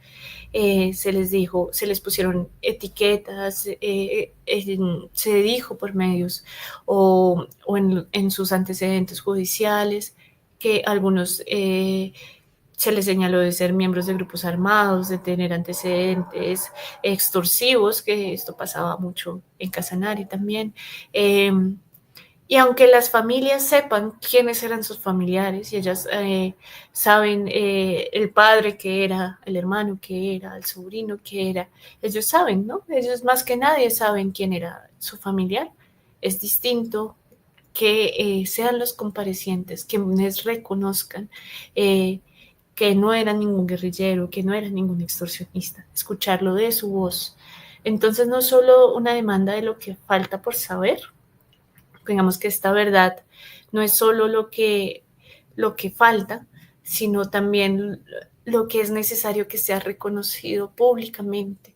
Se les pusieron etiquetas, se dijo por medios o en sus antecedentes judiciales que algunos se les señaló de ser miembros de grupos armados, de tener antecedentes extorsivos, que esto pasaba mucho en Casanare también. Y aunque las familias sepan quiénes eran sus familiares, y ellas saben el padre que era, el hermano que era, el sobrino que era, ellos saben, ¿no? Ellos más que nadie saben quién era su familiar. Es distinto que sean los comparecientes quienes reconozcan que no era ningún guerrillero, que no era ningún extorsionista, escucharlo de su voz. Entonces no es solo una demanda de lo que falta por saber, digamos que esta verdad no es solo lo que falta, sino también lo que es necesario que sea reconocido públicamente.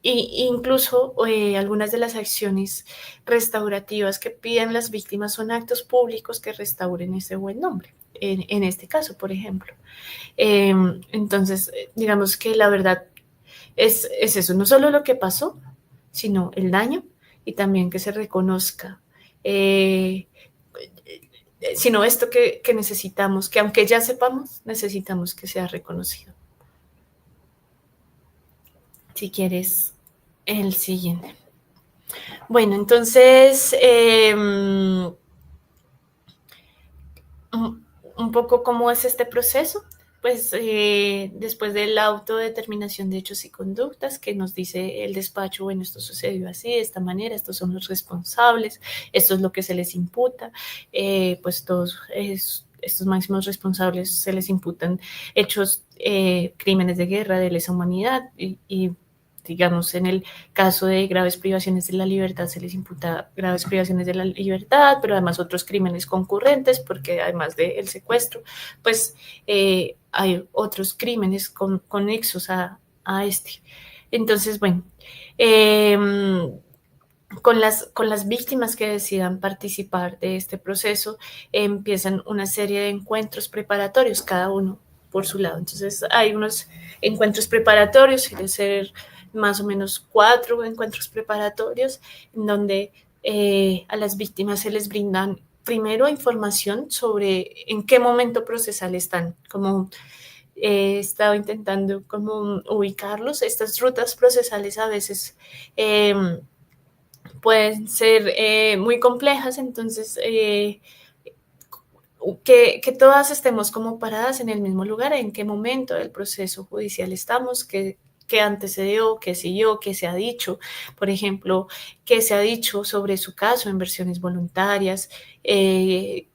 Incluso algunas de las acciones restaurativas que piden las víctimas son actos públicos que restauren ese buen nombre, en este caso, por ejemplo. Entonces, digamos que la verdad es eso, no solo lo que pasó, sino el daño y también que se reconozca, sino esto que necesitamos, que aunque ya sepamos, necesitamos que sea reconocido. Si quieres, el siguiente. Bueno, entonces, un poco cómo es este proceso. Pues después de la autodeterminación de hechos y conductas que nos dice el despacho, bueno, esto sucedió así, de esta manera, estos son los responsables, esto es lo que se les imputa, pues todos estos máximos responsables se les imputan hechos, crímenes de guerra, de lesa humanidad y digamos, en el caso de graves privaciones de la libertad se les imputa graves privaciones de la libertad, pero además otros crímenes concurrentes, porque además del secuestro, pues hay otros crímenes conexos a este. Entonces, bueno, con las víctimas que decidan participar de este proceso, empiezan una serie de encuentros preparatorios, cada uno por su lado. Entonces, hay unos encuentros preparatorios, suele ser más o menos 4 encuentros preparatorios, en donde a las víctimas se les brindan primero información sobre en qué momento procesal están, como he estado intentando como ubicarlos. Estas rutas procesales a veces pueden ser muy complejas, entonces que todas estemos como paradas en el mismo lugar, en qué momento del proceso judicial estamos, qué antecedió, qué siguió, qué se ha dicho, por ejemplo, qué se ha dicho sobre su caso en versiones voluntarias, qué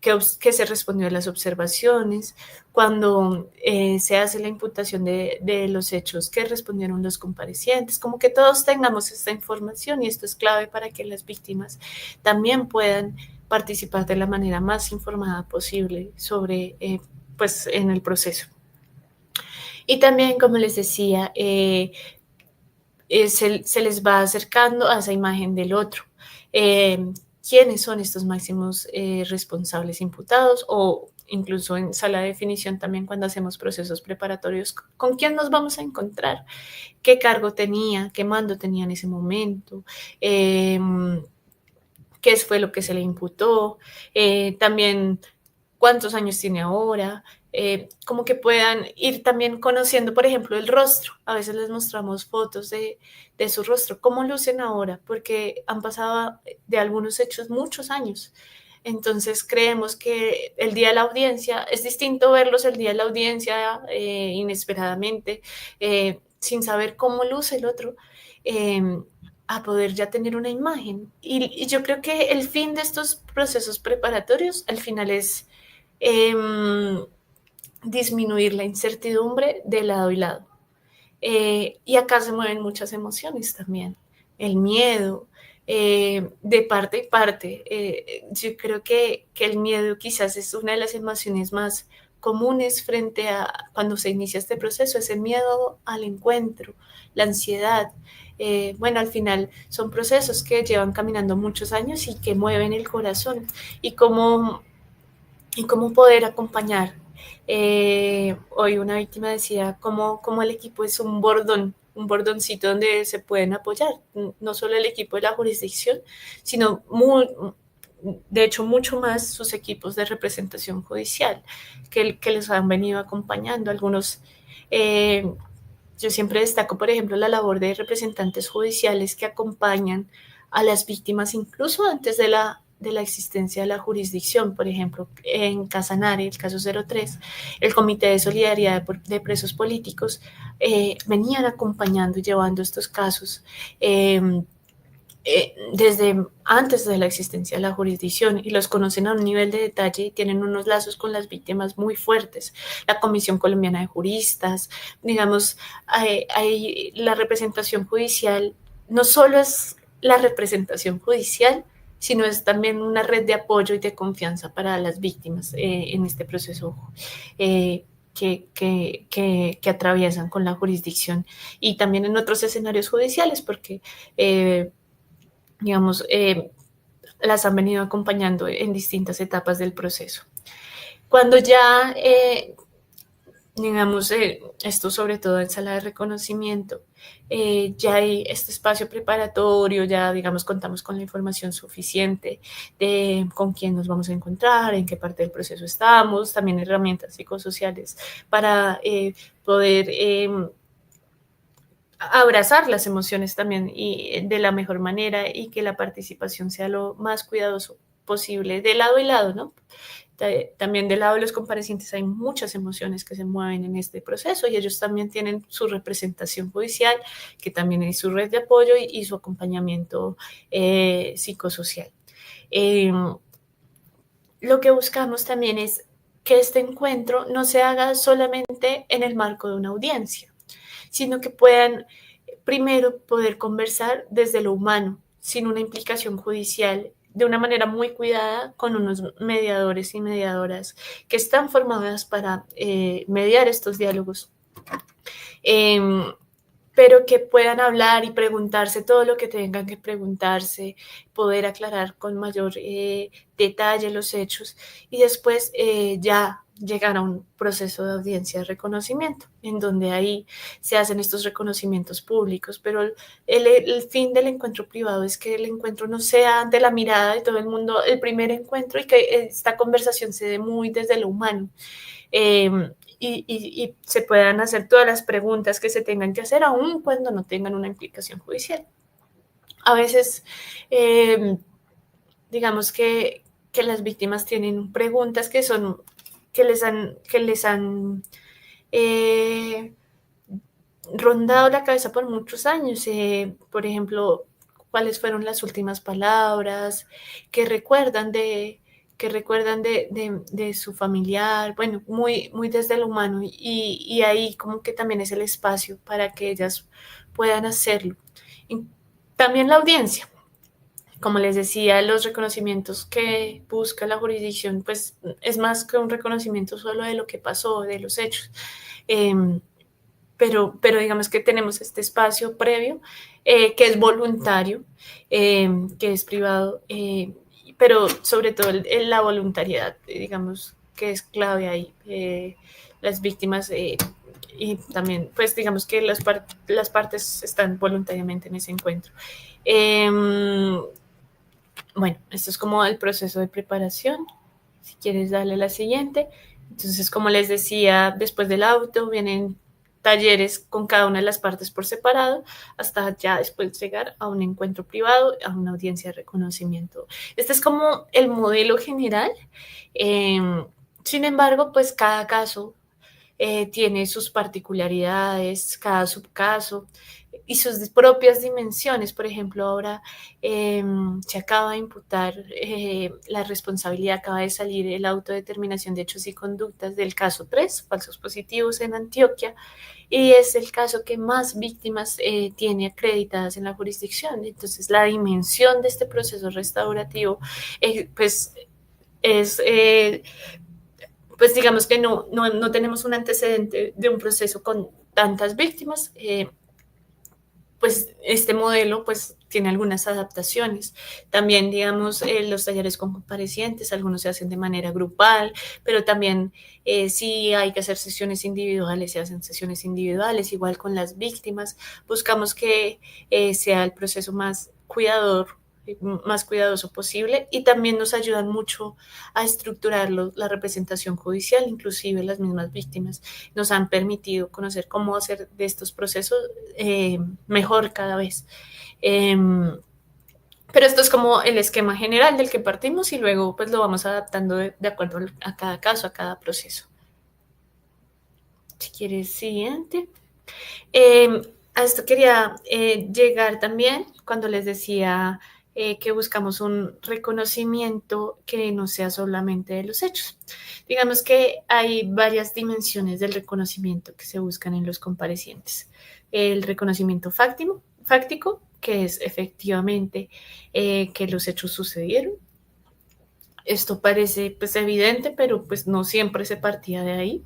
se respondió a las observaciones, cuando se hace la imputación de los hechos, qué respondieron los comparecientes, como que todos tengamos esta información, y esto es clave para que las víctimas también puedan participar de la manera más informada posible sobre, pues, en el proceso. Y también, como les decía, se les va acercando a esa imagen del otro. ¿Quiénes son estos máximos responsables imputados? O incluso en sala de definición también cuando hacemos procesos preparatorios, ¿con quién nos vamos a encontrar? ¿Qué cargo tenía? ¿Qué mando tenía en ese momento? ¿Qué fue lo que se le imputó? También, ¿cuántos años tiene ahora? Como que puedan ir también conociendo, por ejemplo, el rostro. A veces les mostramos fotos de su rostro, cómo lucen ahora, porque han pasado de algunos hechos muchos años. Entonces creemos que el día de la audiencia, es distinto verlos el día de la audiencia inesperadamente, sin saber cómo luce el otro, a poder ya tener una imagen. Y yo creo que el fin de estos procesos preparatorios al final es disminuir la incertidumbre de lado y lado. Y acá se mueven muchas emociones también, el miedo, de parte y parte. Yo creo que el miedo quizás es una de las emociones más comunes frente a cuando se inicia este proceso, ese miedo al encuentro, la ansiedad. Bueno, al final son procesos que llevan caminando muchos años y que mueven el corazón. Y cómo poder acompañar. Hoy una víctima decía cómo el equipo es un bordón, un bordoncito donde se pueden apoyar, no solo el equipo de la jurisdicción, sino de hecho mucho más sus equipos de representación judicial que les han venido acompañando. Algunos, yo siempre destaco, por ejemplo, la labor de representantes judiciales que acompañan a las víctimas incluso antes de la existencia de la jurisdicción. Por ejemplo, en Casanare, el caso 03, el Comité de Solidaridad de Presos Políticos venían acompañando y llevando estos casos desde antes de la existencia de la jurisdicción, y los conocen a un nivel de detalle y tienen unos lazos con las víctimas muy fuertes. La Comisión Colombiana de Juristas, digamos, hay la representación judicial, no solo es la representación judicial, sino es también una red de apoyo y de confianza para las víctimas en este proceso que atraviesan con la jurisdicción, y también en otros escenarios judiciales, porque digamos, las han venido acompañando en distintas etapas del proceso. Cuando ya, digamos, esto sobre todo en sala de reconocimiento, ya hay este espacio preparatorio, ya, digamos, contamos con la información suficiente de con quién nos vamos a encontrar, en qué parte del proceso estamos, también herramientas psicosociales para poder abrazar las emociones también y de la mejor manera, y que la participación sea lo más cuidadoso posible de lado y lado, ¿no? También del lado de los comparecientes hay muchas emociones que se mueven en este proceso, y ellos también tienen su representación judicial, que también es su red de apoyo y su acompañamiento psicosocial. Lo que buscamos también es que este encuentro no se haga solamente en el marco de una audiencia, sino que puedan primero poder conversar desde lo humano, sin una implicación judicial, de una manera muy cuidada, con unos mediadores y mediadoras que están formadas para mediar estos diálogos, pero que puedan hablar y preguntarse todo lo que tengan que preguntarse, poder aclarar con mayor detalle los hechos, y después ya llegar a un proceso de audiencia de reconocimiento, en donde ahí se hacen estos reconocimientos públicos. Pero el fin del encuentro privado es que el encuentro no sea ante la mirada de todo el mundo el primer encuentro, y que esta conversación se dé muy desde lo humano. Y se puedan hacer todas las preguntas que se tengan que hacer, aun cuando no tengan una implicación judicial. A veces, digamos que las víctimas tienen preguntas que les han rondado la cabeza por muchos años. Por ejemplo, ¿cuáles fueron las últimas palabras que recuerdan de su familiar? Bueno, muy, muy desde lo humano, y ahí como que también es el espacio para que ellas puedan hacerlo. Y también la audiencia, como les decía, los reconocimientos que busca la jurisdicción, pues es más que un reconocimiento solo de lo que pasó, de los hechos. pero digamos que tenemos este espacio previo que es voluntario, que es privado, pero sobre todo la voluntariedad, digamos, que es clave ahí. Las víctimas y también, pues digamos que las partes están voluntariamente en ese encuentro. Bueno, esto es como el proceso de preparación. Si quieres darle la siguiente. Entonces, como les decía, después del auto vienen talleres con cada una de las partes por separado, hasta ya después llegar a un encuentro privado, a una audiencia de reconocimiento. Este es como el modelo general. Sin embargo, pues cada caso tiene sus particularidades, cada subcaso y sus propias dimensiones. Por ejemplo, ahora se acaba de imputar la responsabilidad, acaba de salir el autodeterminación de hechos y conductas del caso 3, falsos positivos en Antioquia, y es el caso que más víctimas tiene acreditadas en la jurisdicción. Entonces, la dimensión de este proceso restaurativo, pues es... pues digamos que no tenemos un antecedente de un proceso con tantas víctimas, pues este modelo pues tiene algunas adaptaciones. También, digamos, los talleres con comparecientes, algunos se hacen de manera grupal, pero también si hay que hacer sesiones individuales, se hacen sesiones individuales, igual con las víctimas. Buscamos que sea el proceso más cuidadoso posible, y también nos ayudan mucho a estructurar la representación judicial. Inclusive las mismas víctimas nos han permitido conocer cómo hacer de estos procesos mejor cada vez. Pero esto es como el esquema general del que partimos, y luego pues lo vamos adaptando de acuerdo a cada caso, a cada proceso. Si quieres, siguiente. A esto quería llegar también cuando les decía que buscamos un reconocimiento que no sea solamente de los hechos. Digamos que hay varias dimensiones del reconocimiento que se buscan en los comparecientes. El reconocimiento fáctico, que es efectivamente que los hechos sucedieron. Esto parece pues evidente, pero pues no siempre se partía de ahí.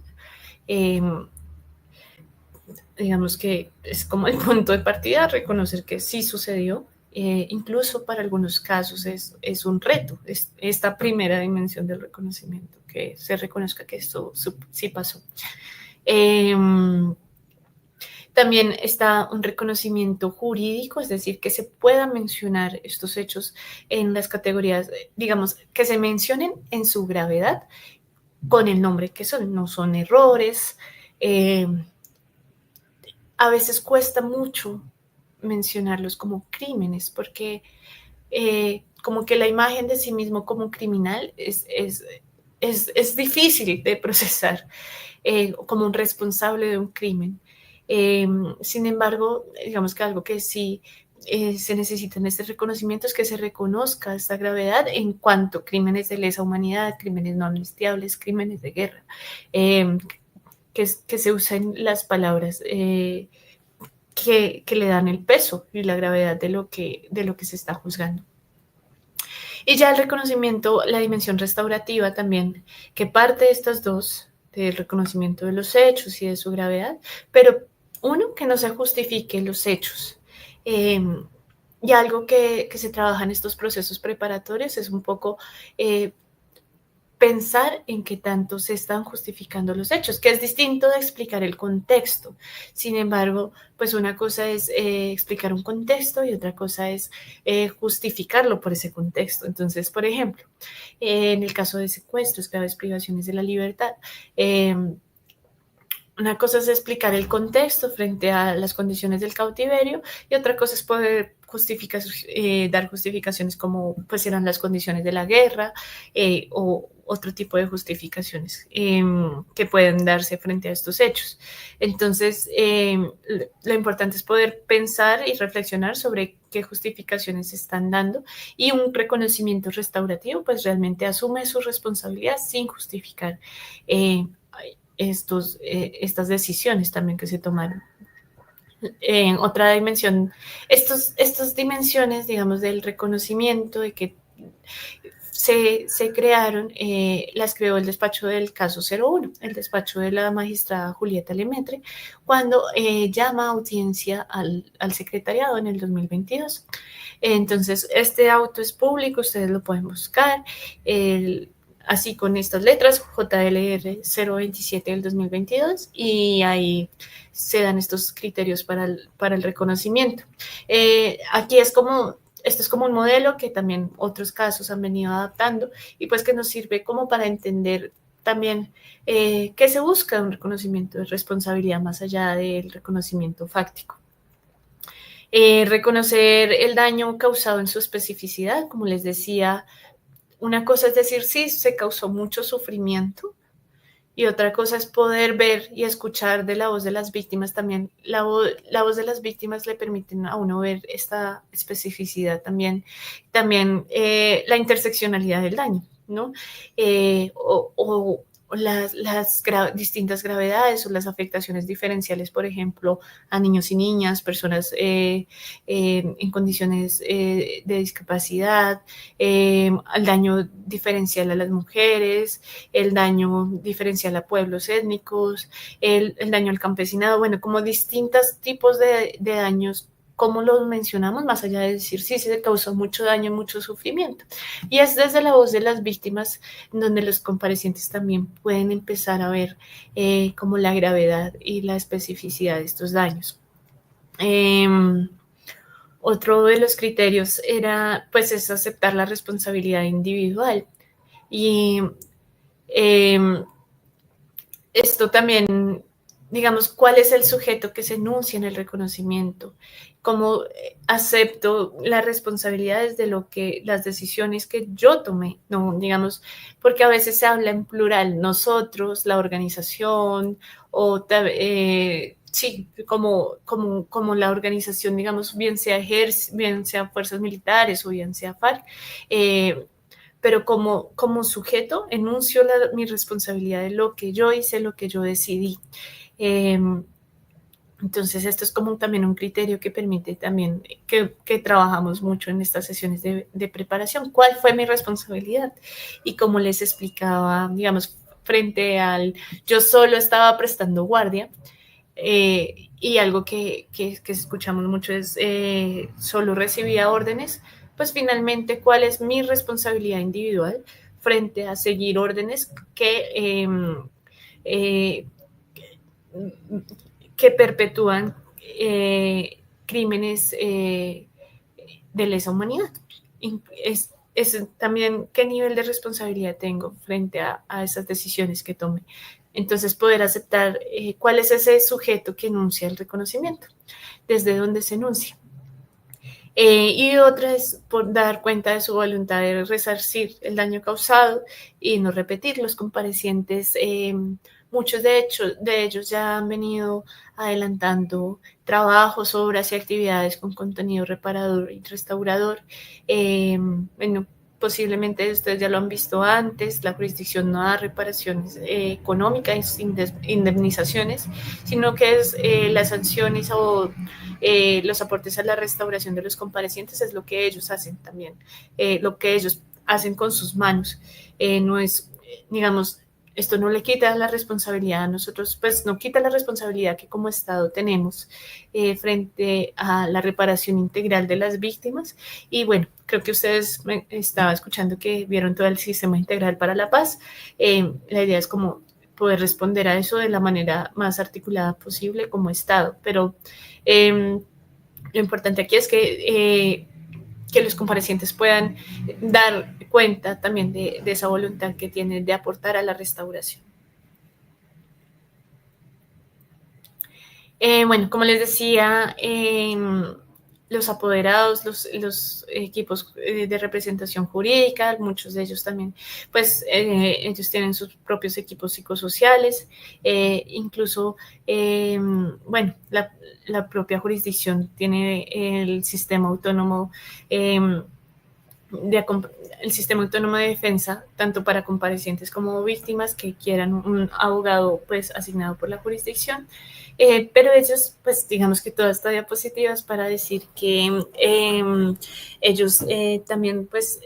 Digamos que es como el punto de partida, reconocer que sí sucedió. Incluso para algunos casos es un reto, es esta primera dimensión del reconocimiento, que se reconozca que esto sí pasó. También está un reconocimiento jurídico, es decir, que se pueda mencionar estos hechos en las categorías, digamos, que se mencionen en su gravedad con el nombre que son, no son errores. A veces cuesta mucho mencionarlos como crímenes, porque como que la imagen de sí mismo como criminal es difícil de procesar como un responsable de un crimen. Sin embargo, digamos que algo que sí se necesita en este reconocimiento es que se reconozca esta gravedad en cuanto a crímenes de lesa humanidad, crímenes no amnistiables, crímenes de guerra, que se usen las palabras que le dan el peso y la gravedad de lo que se está juzgando. Y ya el reconocimiento, la dimensión restaurativa también, que parte de estas dos, del reconocimiento de los hechos y de su gravedad, pero uno, que no se justifique los hechos. Y algo que se trabaja en estos procesos preparatorios es un poco pensar en qué tanto se están justificando los hechos, que es distinto de explicar el contexto. Sin embargo, pues una cosa es explicar un contexto y otra cosa es justificarlo por ese contexto. Entonces, por ejemplo, en el caso de secuestros, graves privaciones de la libertad, una cosa es explicar el contexto frente a las condiciones del cautiverio, y otra cosa es poder dar justificaciones como pues eran las condiciones de la guerra o otro tipo de justificaciones que pueden darse frente a estos hechos. Entonces, lo importante es poder pensar y reflexionar sobre qué justificaciones se están dando, y un reconocimiento restaurativo pues realmente asume su responsabilidad sin justificar estas decisiones también que se tomaron. En otra dimensión, estas dimensiones, digamos, del reconocimiento, de que se crearon, las creó el despacho del caso 01, el despacho de la magistrada Julieta Lemaitre, cuando llama a audiencia al secretariado en el 2022. Entonces, este auto es público, ustedes lo pueden buscar, así con estas letras, JLR 027 del 2022, y ahí se dan estos criterios para el reconocimiento. Aquí es como... Esto es como un modelo que también otros casos han venido adaptando y pues que nos sirve como para entender también qué se busca un reconocimiento de responsabilidad más allá del reconocimiento fáctico. Reconocer el daño causado en su especificidad, como les decía, una cosa es decir, sí, se causó mucho sufrimiento, y otra cosa es poder ver y escuchar de la voz de las víctimas también. La voz de las víctimas le permiten a uno ver esta especificidad también la interseccionalidad del daño, ¿no? O las distintas gravedades o las afectaciones diferenciales, por ejemplo, a niños y niñas, personas en condiciones de discapacidad, al daño diferencial a las mujeres, el daño diferencial a pueblos étnicos, el daño al campesinado, bueno, como distintos tipos de daños, como los mencionamos, más allá de decir sí, se causó mucho daño, mucho sufrimiento. Y es desde la voz de las víctimas donde los comparecientes también pueden empezar a ver como la gravedad y la especificidad de estos daños. Otro de los criterios era, pues, es aceptar la responsabilidad individual. Y esto también, digamos, ¿cuál es el sujeto que se enuncia en el reconocimiento? ¿Cómo acepto las responsabilidades de las decisiones que yo tomé? No, digamos, porque a veces se habla en plural, nosotros, la organización, o sí, como la organización, digamos, bien sea fuerzas militares o bien sea FARC, pero como sujeto enuncio mi responsabilidad de lo que yo hice, lo que yo decidí. Entonces, esto es como también un criterio que permite también que trabajamos mucho en estas sesiones de preparación. ¿Cuál fue mi responsabilidad? Y como les explicaba, digamos, frente al yo solo estaba prestando guardia, y algo que escuchamos mucho es solo recibía órdenes, pues finalmente, ¿cuál es mi responsabilidad individual frente a seguir órdenes que perpetúan crímenes de lesa humanidad? Es también qué nivel de responsabilidad tengo frente a esas decisiones que tome. Entonces, poder aceptar cuál es ese sujeto que enuncia el reconocimiento, desde dónde se enuncia. Y otra es por dar cuenta de su voluntad de resarcir el daño causado y no repetir. Los comparecientes, muchos de ellos ya han venido adelantando trabajos, obras y actividades con contenido reparador y restaurador. Bueno, posiblemente ustedes ya lo han visto antes, la jurisdicción no da reparaciones económicas, indemnizaciones, sino que es las sanciones o los aportes a la restauración de los comparecientes es lo que ellos hacen también, lo que ellos hacen con sus manos. No es, digamos, esto no le quita la responsabilidad a nosotros, pues no quita la responsabilidad que como Estado tenemos frente a la reparación integral de las víctimas. Y bueno, creo que ustedes me estaba escuchando que vieron todo el sistema integral para la paz. La idea es como poder responder a eso de la manera más articulada posible como Estado. Pero lo importante aquí es que los comparecientes puedan dar cuenta también de esa voluntad que tienen de aportar a la restauración. Bueno, como les decía, los apoderados, los equipos de representación jurídica, muchos de ellos también, pues ellos tienen sus propios equipos psicosociales, incluso, bueno, la propia jurisdicción tiene el sistema autónomo el sistema autónomo de defensa, tanto para comparecientes como víctimas que quieran un abogado pues asignado por la jurisdicción. Pero ellos, pues digamos que toda esta diapositiva es para decir que ellos también pues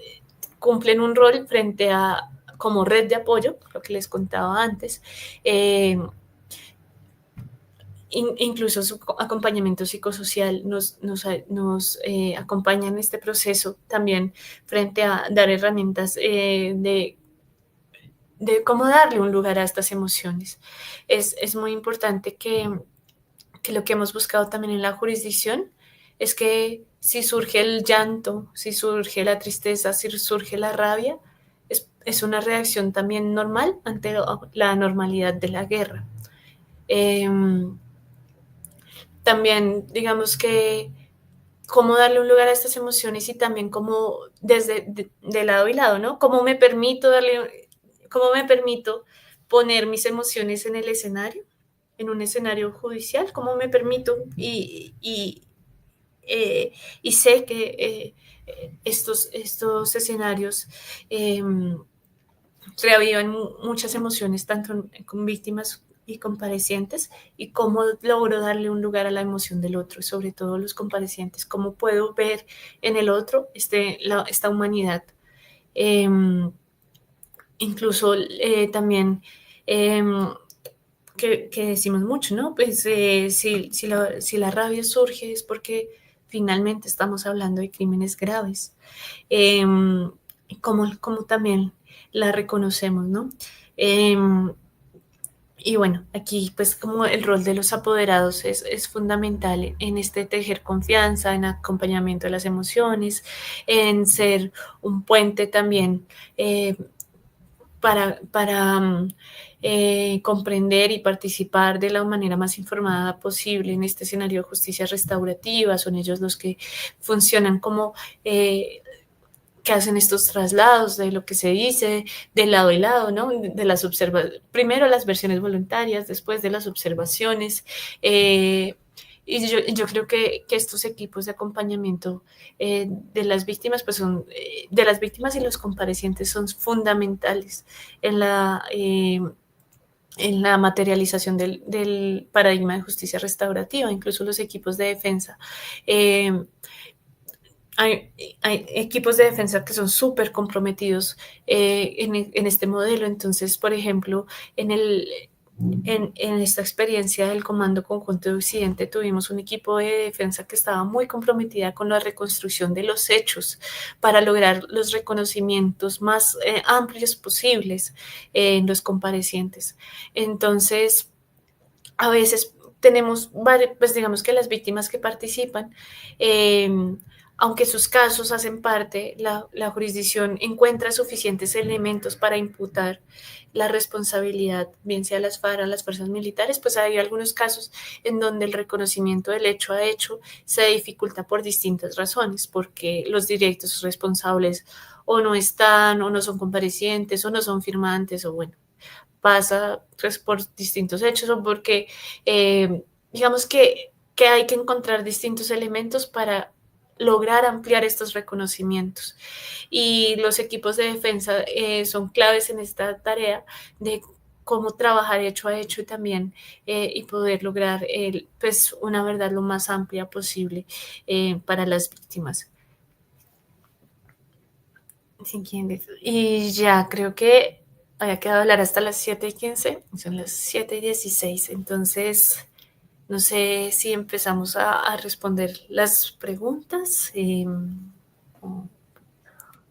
cumplen un rol frente a como red de apoyo, lo que les contaba antes, incluso su acompañamiento psicosocial nos acompaña en este proceso también frente a dar herramientas de cómo darle un lugar a estas emociones. Es muy importante que lo que hemos buscado también en la jurisdicción es que si surge el llanto, si surge la tristeza, si surge la rabia, es una reacción también normal ante la normalidad de la guerra. También, digamos que, cómo darle un lugar a estas emociones y también cómo desde de lado y lado, ¿no? Cómo me permito poner mis emociones en el escenario, en un escenario judicial, cómo me permito y sé que estos escenarios reavivan muchas emociones, tanto con víctimas y comparecientes, y cómo logro darle un lugar a la emoción del otro, sobre todo los comparecientes, cómo puedo ver en el otro esta humanidad. Incluso también que decimos mucho, ¿no? Pues si la rabia surge es porque finalmente estamos hablando de crímenes graves. Como también la reconocemos, ¿no? Y bueno, aquí pues como el rol de los apoderados es fundamental en este tejer confianza, en acompañamiento de las emociones, en ser un puente también para comprender y participar de la manera más informada posible en este escenario de justicia restaurativa. Son ellos los que funcionan como que hacen estos traslados de lo que se dice de lado y lado, ¿no? De las primero las versiones voluntarias, después de las observaciones. Y yo creo que estos equipos de acompañamiento de las víctimas, pues son de las víctimas y los comparecientes son fundamentales en la materialización del paradigma de justicia restaurativa, incluso los equipos de defensa. Hay equipos de defensa que son súper comprometidos en este modelo. Entonces, por ejemplo, en esta experiencia del Comando Conjunto de Occidente tuvimos un equipo de defensa que estaba muy comprometida con la reconstrucción de los hechos para lograr los reconocimientos más amplios posibles en los comparecientes. Entonces, a veces tenemos, pues digamos que las víctimas que participan, aunque sus casos hacen parte, la jurisdicción encuentra suficientes elementos para imputar la responsabilidad, bien sea a las FARC, a las fuerzas militares, pues hay algunos casos en donde el reconocimiento del hecho a hecho se dificulta por distintas razones, porque los directos responsables o no están, o no son comparecientes, o no son firmantes, o bueno, pasa pues, por distintos hechos, o porque digamos que hay que encontrar distintos elementos para lograr ampliar estos reconocimientos. Y los equipos de defensa son claves en esta tarea de cómo trabajar hecho a hecho y también y poder lograr pues una verdad lo más amplia posible para las víctimas. Y ya creo que había quedado hablar hasta las 7:15, son las 7:16, entonces no sé si empezamos a responder las preguntas.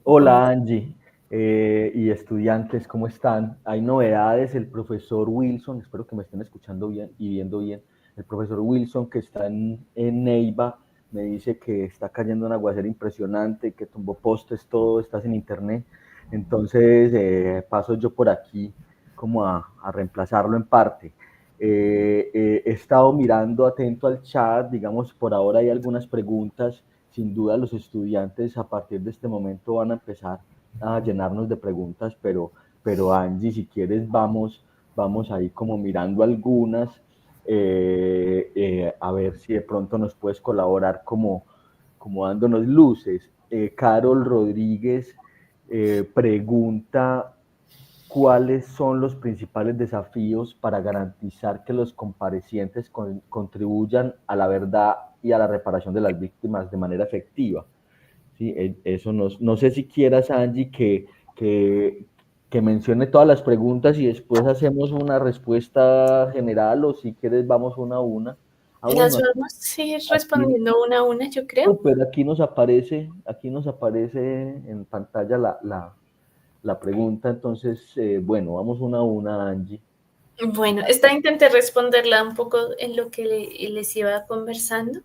Hola Angie y estudiantes, ¿cómo están? Hay novedades, el profesor Wilson, espero que me estén escuchando bien y viendo bien, el profesor Wilson que está en Neiva me dice que está cayendo un aguacero impresionante, que tumbó postes, todo, estás en internet, entonces paso yo por aquí como a reemplazarlo en parte. He estado mirando atento al chat, digamos, por ahora hay algunas preguntas. Sin duda los estudiantes a partir de este momento van a empezar a llenarnos de preguntas, pero Angie, si quieres vamos ahí como mirando algunas, a ver si de pronto nos puedes colaborar como dándonos luces. Carol Rodríguez pregunta cuáles son los principales desafíos para garantizar que los comparecientes contribuyan a la verdad y a la reparación de las víctimas de manera efectiva. Sí, eso no sé si quieras, Angie, que mencione todas las preguntas y después hacemos una respuesta general, o si quieres vamos una a una. Ah, Las bueno, vamos a ir aquí, respondiendo una a una, yo creo. pero aquí nos aparece en pantalla la pregunta. Entonces, bueno, vamos una a una, Angie. Bueno, esta intenté responderla un poco en lo que les iba conversando.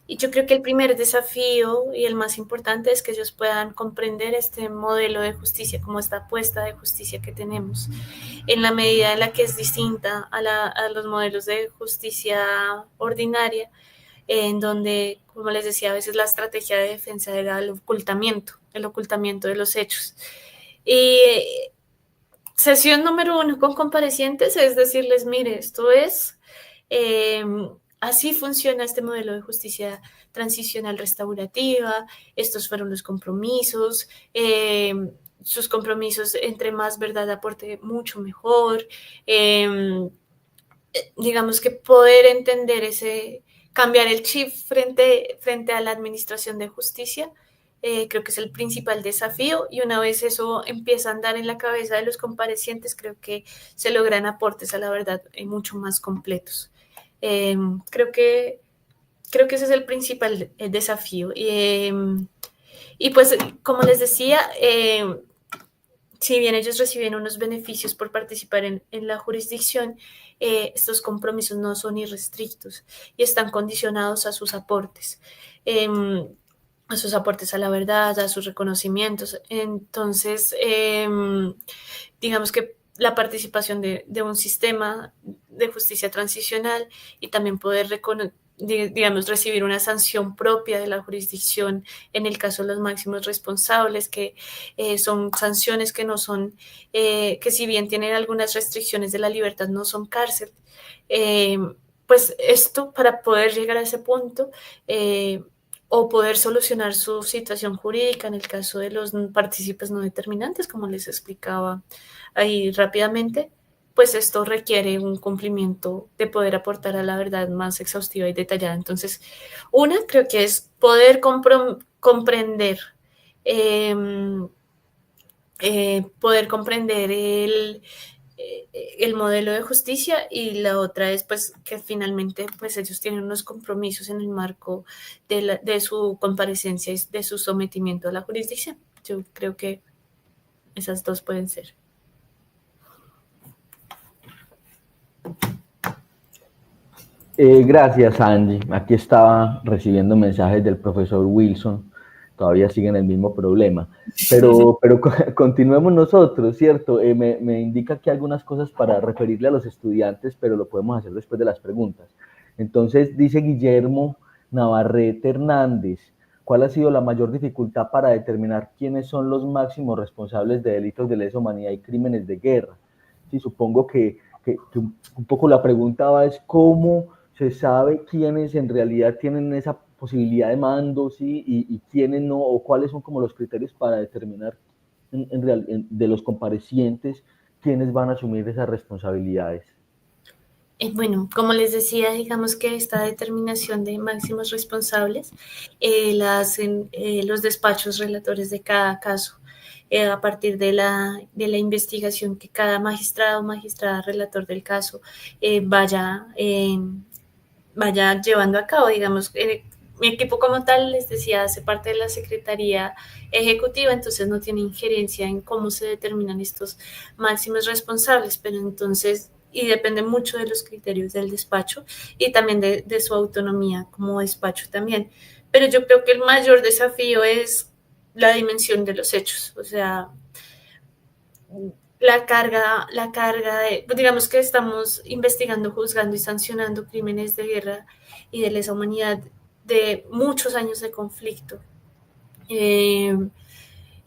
Y yo creo que el primer desafío y el más importante es que ellos puedan comprender este modelo de justicia, como esta apuesta de justicia que tenemos, en la medida en la que es distinta a los modelos de justicia ordinaria, en donde, como les decía, a veces la estrategia de defensa era el ocultamiento de los hechos. Y sesión número 1 con comparecientes es decirles, mire, esto es... así funciona este modelo de justicia transicional restaurativa, estos fueron los compromisos, sus compromisos, entre más verdad aporte, mucho mejor. Digamos que poder entender cambiar el chip frente a la administración de justicia, creo que es el principal desafío, y una vez eso empieza a andar en la cabeza de los comparecientes, creo que se logran aportes a la verdad mucho más completos. Creo que ese es el principal desafío. Y pues, como les decía, si bien ellos reciben unos beneficios por participar en la jurisdicción, estos compromisos no son irrestrictos y están condicionados a sus aportes. A sus aportes a la verdad, a sus reconocimientos. Entonces, digamos que la participación de un sistema de justicia transicional y también poder recibir una sanción propia de la jurisdicción en el caso de los máximos responsables, que son sanciones que no son, que si bien tienen algunas restricciones de la libertad, no son cárcel. Pues esto, para poder llegar a ese punto, o poder solucionar su situación jurídica en el caso de los partícipes no determinantes, como les explicaba ahí rápidamente, pues esto requiere un cumplimiento de poder aportar a la verdad más exhaustiva y detallada. Entonces, creo que es poder comprender el modelo de justicia, y la otra es pues que finalmente pues ellos tienen unos compromisos en el marco de su comparecencia y de su sometimiento a la jurisdicción. Yo creo que esas dos pueden ser. Gracias, Angie. Aquí estaba recibiendo mensajes del profesor Wilson. Todavía siguen el mismo problema. Pero continuemos nosotros, ¿cierto? Me indica que algunas cosas para referirle a los estudiantes, pero lo podemos hacer después de las preguntas. Entonces, dice Guillermo Navarrete Hernández, ¿cuál ha sido la mayor dificultad para determinar quiénes son los máximos responsables de delitos de lesa humanidad y crímenes de guerra? Sí, supongo que un poco la pregunta va es cómo se sabe quiénes en realidad tienen esa posibilidad de mando, ¿sí? y quiénes no, o cuáles son como los criterios para determinar de los comparecientes quiénes van a asumir esas responsabilidades. Bueno, como les decía, digamos que esta determinación de máximos responsables la hacen los despachos relatores de cada caso, a partir de la investigación que cada magistrado o magistrada relator del caso vaya llevando a cabo. Digamos, mi equipo como tal, les decía, hace parte de la Secretaría Ejecutiva, entonces no tiene injerencia en cómo se determinan estos máximos responsables, pero entonces, y depende mucho de los criterios del despacho y también de su autonomía como despacho también. Pero yo creo que el mayor desafío es la dimensión de los hechos, o sea, la carga de, digamos que estamos investigando, juzgando y sancionando crímenes de guerra y de lesa humanidad de muchos años de conflicto.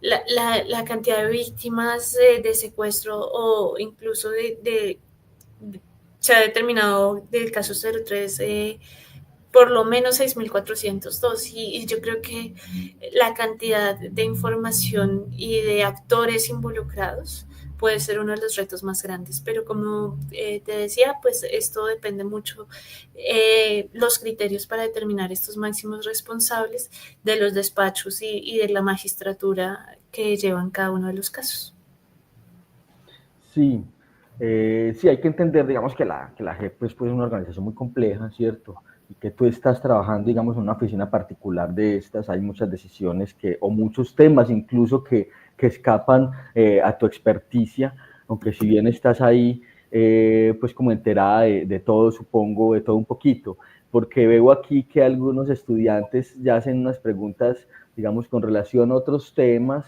La cantidad de víctimas de secuestro o incluso se ha determinado del caso 03 por lo menos 6.402, y yo creo que la cantidad de información y de actores involucrados puede ser uno de los retos más grandes. Pero como te decía, pues esto depende mucho, los criterios para determinar estos máximos responsables de los despachos y de la magistratura que llevan cada uno de los casos. Sí, sí, hay que entender, digamos, que la JEP pues, es una organización muy compleja, ¿cierto? Y que tú estás trabajando, digamos, en una oficina particular de estas, hay muchas decisiones o muchos temas incluso que escapan a tu experticia, aunque si bien estás ahí, pues como enterada de todo, supongo, de todo un poquito, porque veo aquí que algunos estudiantes ya hacen unas preguntas, digamos, con relación a otros temas,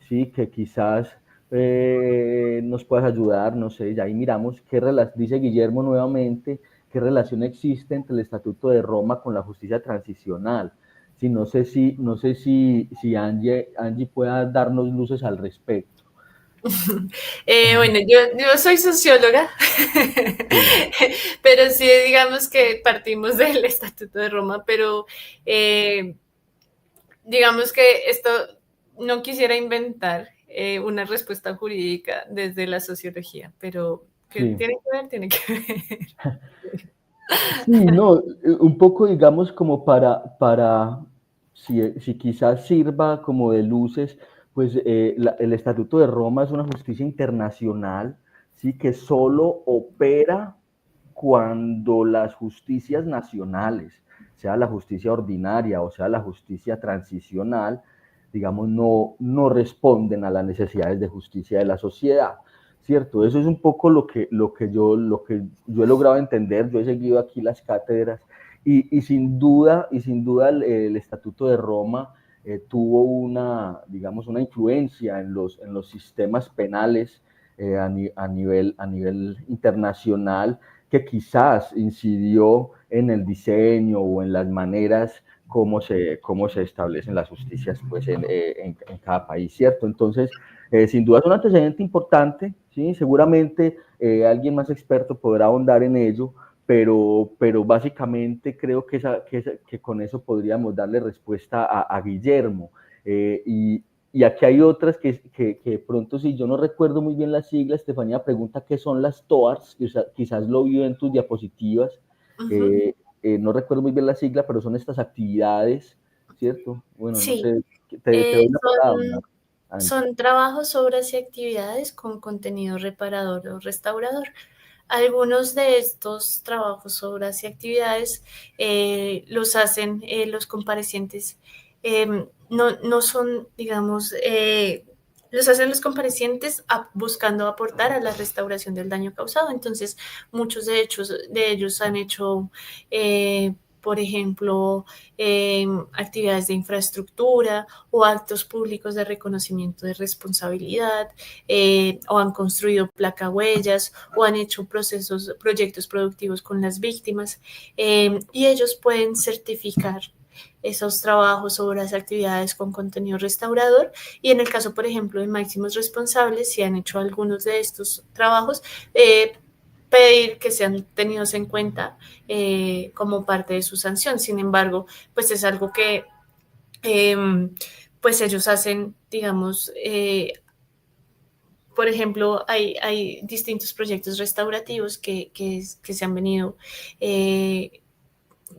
¿sí? Que quizás nos puedas ayudar, no sé, ya ahí miramos dice Guillermo nuevamente, qué relación existe entre el Estatuto de Roma con la justicia transicional. Sí, no sé si Angie pueda darnos luces al respecto. Bueno, yo soy socióloga, pero sí digamos que partimos del Estatuto de Roma, pero digamos que esto no quisiera inventar una respuesta jurídica desde la sociología, pero que Sí. tiene que ver. Sí, no, un poco digamos como si quizás sirva como de luces, pues el Estatuto de Roma es una justicia internacional, sí, que solo opera cuando las justicias nacionales, sea la justicia ordinaria o sea la justicia transicional, digamos, no responden a las necesidades de justicia de la sociedad. ¿Cierto? Eso es un poco lo que yo he logrado entender. Yo he seguido aquí las cátedras y sin duda el Estatuto de Roma tuvo una influencia en los sistemas penales a nivel internacional, que quizás incidió en el diseño o en las maneras cómo se establecen las justicias pues, en cada país, ¿cierto? Entonces, sin duda es un antecedente importante, ¿sí? Seguramente alguien más experto podrá ahondar en ello, pero básicamente creo que con eso podríamos darle respuesta a Guillermo. Y aquí hay otras que pronto, si yo no recuerdo muy bien las siglas, Estefanía pregunta qué son las TOARs, quizás lo vio en tus diapositivas. No recuerdo muy bien la sigla, pero son estas actividades, ¿cierto? Bueno, Sí, no sé, te doy la palabra. son trabajos, obras y actividades con contenido reparador o restaurador. Algunos de estos trabajos, obras y actividades los hacen los comparecientes. No son, digamos, los hacen los comparecientes buscando aportar a la restauración del daño causado. Entonces, muchos de ellos han hecho, por ejemplo, actividades de infraestructura o actos públicos de reconocimiento de responsabilidad, o han construido placahuellas o han hecho proyectos productivos con las víctimas, y ellos pueden certificar esos trabajos, obras, actividades con contenido restaurador. Y en el caso, por ejemplo, de máximos responsables, si han hecho algunos de estos trabajos, pedir que sean tenidos en cuenta como parte de su sanción. Sin embargo, pues es algo que pues ellos hacen, digamos, por ejemplo, hay distintos proyectos restaurativos que se han venido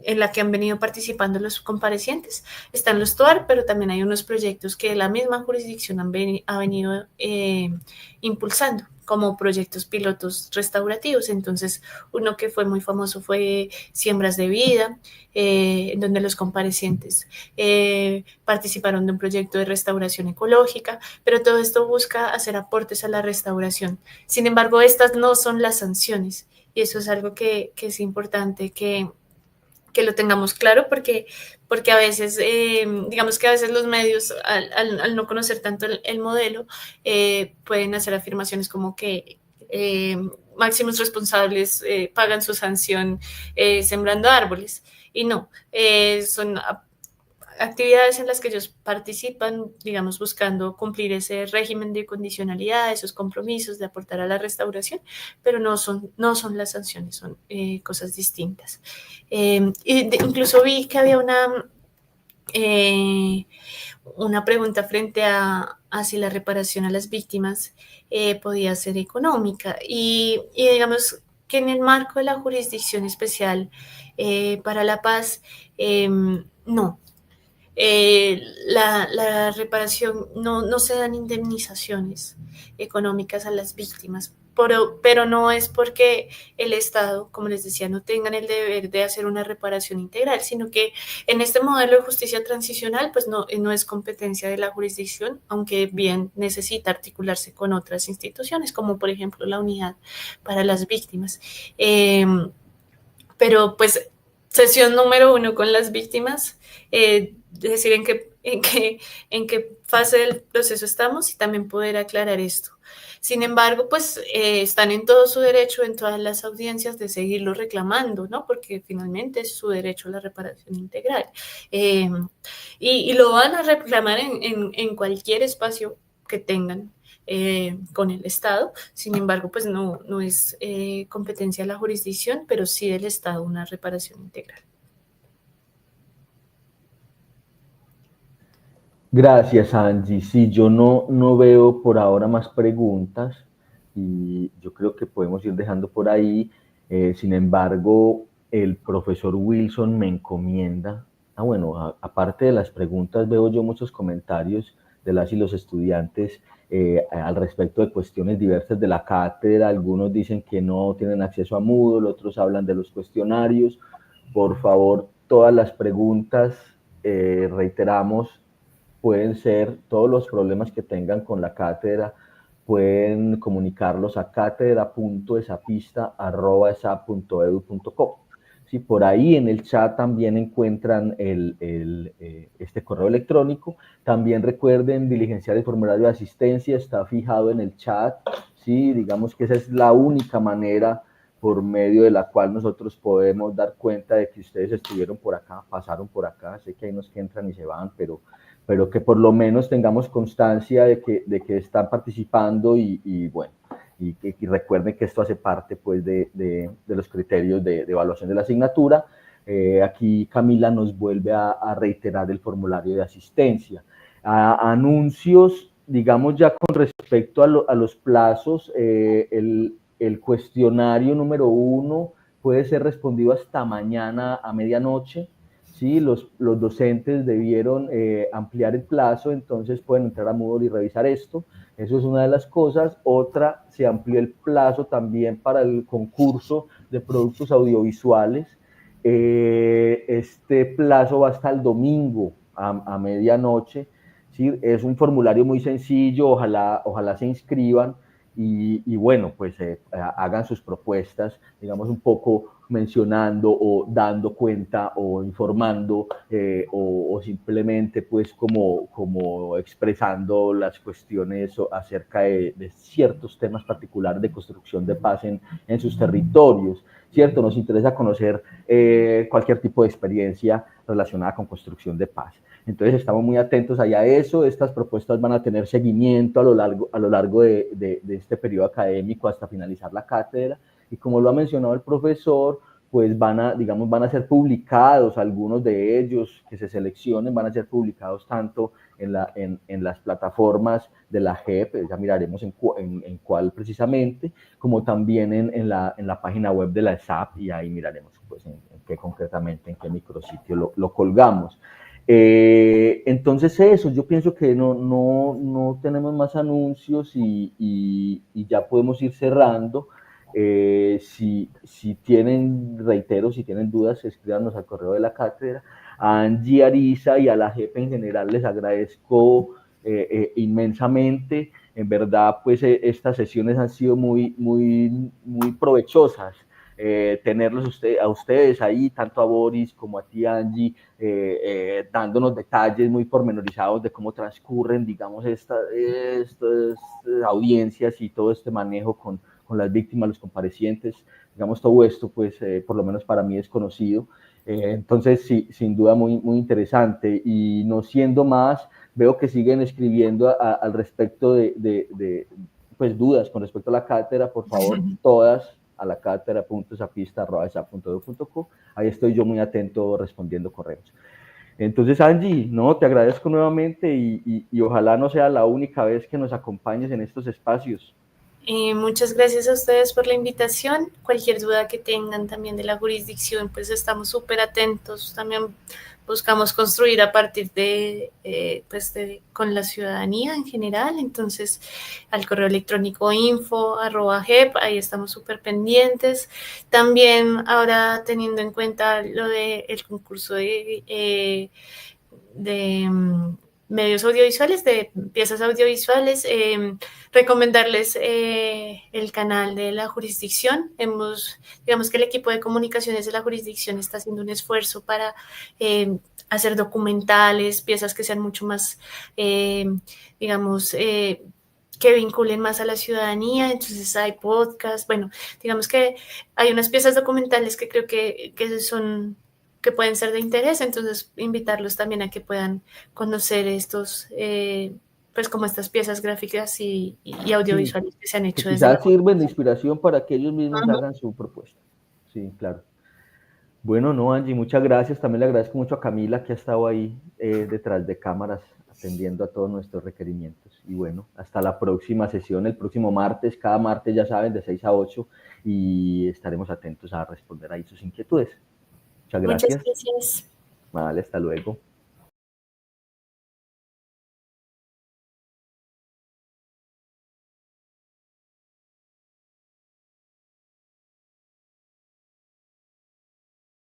en la que han venido participando los comparecientes. Están los TOAR, pero también hay unos proyectos que la misma jurisdicción ha venido impulsando como proyectos pilotos restaurativos. Entonces, uno que fue muy famoso fue Siembras de Vida, donde los comparecientes participaron de un proyecto de restauración ecológica, pero todo esto busca hacer aportes a la restauración. Sin embargo, estas no son las sanciones, y eso es algo que es importante que lo tengamos claro, porque a veces, digamos que a veces los medios, al no conocer tanto el modelo, pueden hacer afirmaciones como que máximos responsables pagan su sanción sembrando árboles, y no, son actividades en las que ellos participan, digamos, buscando cumplir ese régimen de condicionalidad, esos compromisos de aportar a la restauración, pero no son las sanciones, son cosas distintas. Incluso vi que había una pregunta frente a a si la reparación a las víctimas podía ser económica. Y digamos que en el marco de la Jurisdicción Especial para la Paz, no. La reparación, no se dan indemnizaciones económicas a las víctimas, pero no es porque el Estado, como les decía, no tengan el deber de hacer una reparación integral, sino que en este modelo de justicia transicional, pues no es competencia de la jurisdicción, aunque bien necesita articularse con otras instituciones, como por ejemplo la Unidad para las Víctimas. Pero pues sesión número 1 con las víctimas, decir en qué fase del proceso estamos y también poder aclarar esto. Sin embargo, pues están en todo su derecho, en todas las audiencias, de seguirlo reclamando, ¿no? Porque finalmente es su derecho a la reparación integral. Y lo van a reclamar en cualquier espacio que tengan con el Estado. Sin embargo, pues no es competencia de la jurisdicción, pero sí del Estado una reparación integral. Gracias, Angie. Sí, yo no veo por ahora más preguntas y yo creo que podemos ir dejando por ahí. Sin embargo, el profesor Wilson me encomienda. Bueno, aparte de las preguntas, veo yo muchos comentarios de las y los estudiantes al respecto de cuestiones diversas de la cátedra. Algunos dicen que no tienen acceso a Moodle, otros hablan de los cuestionarios. Por favor, todas las preguntas, reiteramos, pueden ser todos los problemas que tengan con la cátedra, pueden comunicarlos a cátedra.esapista@esap.edu.co. Sí, por ahí en el chat también encuentran este correo electrónico. También recuerden diligenciar el formulario de asistencia, está fijado en el chat. Sí, digamos que esa es la única manera por medio de la cual nosotros podemos dar cuenta de que ustedes estuvieron por acá, pasaron por acá. Sé que hay unos que entran y se van, pero que por lo menos tengamos constancia de que están participando y bueno, y recuerden que esto hace parte pues de los criterios de evaluación de la asignatura. Aquí Camila nos vuelve a reiterar el formulario de asistencia. Anuncios, digamos ya con respecto a los plazos, el cuestionario número 1 puede ser respondido hasta mañana a medianoche. Sí, los docentes debieron ampliar el plazo, entonces pueden entrar a Moodle y revisar esto. Eso es una de las cosas. Otra, se amplió el plazo también para el concurso de productos audiovisuales. Este plazo va hasta el domingo a medianoche. ¿Sí? Es un formulario muy sencillo, ojalá se inscriban y bueno, pues hagan sus propuestas, digamos un poco mencionando o dando cuenta o informando o simplemente pues como expresando las cuestiones acerca de ciertos temas particulares de construcción de paz en sus territorios, ¿cierto? Nos interesa conocer cualquier tipo de experiencia relacionada con construcción de paz. Entonces estamos muy atentos allá a eso. Estas propuestas van a tener seguimiento a lo largo de este periodo académico hasta finalizar la cátedra. Y como lo ha mencionado el profesor, pues van a ser publicados, algunos de ellos que se seleccionen van a ser publicados tanto en las plataformas de la JEP, ya miraremos en cuál precisamente, como también en la página web de la ESAP, y ahí miraremos pues en qué concretamente, en qué micrositio lo colgamos. Entonces eso, yo pienso que no tenemos más anuncios y ya podemos ir cerrando. Si tienen, reitero, si tienen dudas, escríbanos al correo de la cátedra. A Angie, Arisa y a la JEP en general les agradezco inmensamente. En verdad, pues estas sesiones han sido muy provechosas. Tenerlos a ustedes ahí, tanto a Boris como a ti, Angie, dándonos detalles muy pormenorizados de cómo transcurren, digamos, estas audiencias y todo este manejo con las víctimas, los comparecientes, digamos, todo esto, pues, por lo menos para mí es conocido. Entonces, sí, sin duda muy interesante. Y no siendo más, veo que siguen escribiendo al respecto pues, dudas con respecto a la cátedra. Por favor, todas a la cátedra.esapista@esap.edu.co. Ahí estoy yo muy atento respondiendo correos. Entonces, Angie, no, te agradezco nuevamente y ojalá no sea la única vez que nos acompañes en estos espacios. Muchas gracias a ustedes por la invitación. Cualquier duda que tengan también de la jurisdicción, pues estamos súper atentos. También buscamos construir a partir de, con la ciudadanía en general. Entonces, al correo electrónico info@gep, ahí estamos súper pendientes. También ahora teniendo en cuenta lo del concurso de medios audiovisuales, de piezas audiovisuales, recomendarles el canal de la jurisdicción. Digamos que el equipo de comunicaciones de la jurisdicción está haciendo un esfuerzo para hacer documentales, piezas que sean mucho más, digamos, que vinculen más a la ciudadanía. Entonces hay podcasts, bueno, digamos que hay unas piezas documentales que creo que pueden ser de interés, entonces invitarlos también a que puedan conocer estos, pues como estas piezas gráficas y audiovisuales que se han hecho que desde quizás sirven de inspiración para que ellos mismos Ajá. hagan su propuesta. Sí, claro. Bueno, no, Angie, muchas gracias. También le agradezco mucho a Camila, que ha estado ahí detrás de cámaras atendiendo a todos nuestros requerimientos. Y bueno, hasta la próxima sesión, el próximo martes, cada martes, ya saben, de 6 a 8, y estaremos atentos a responder ahí sus inquietudes. Muchas gracias. Muchas gracias. Vale, hasta luego.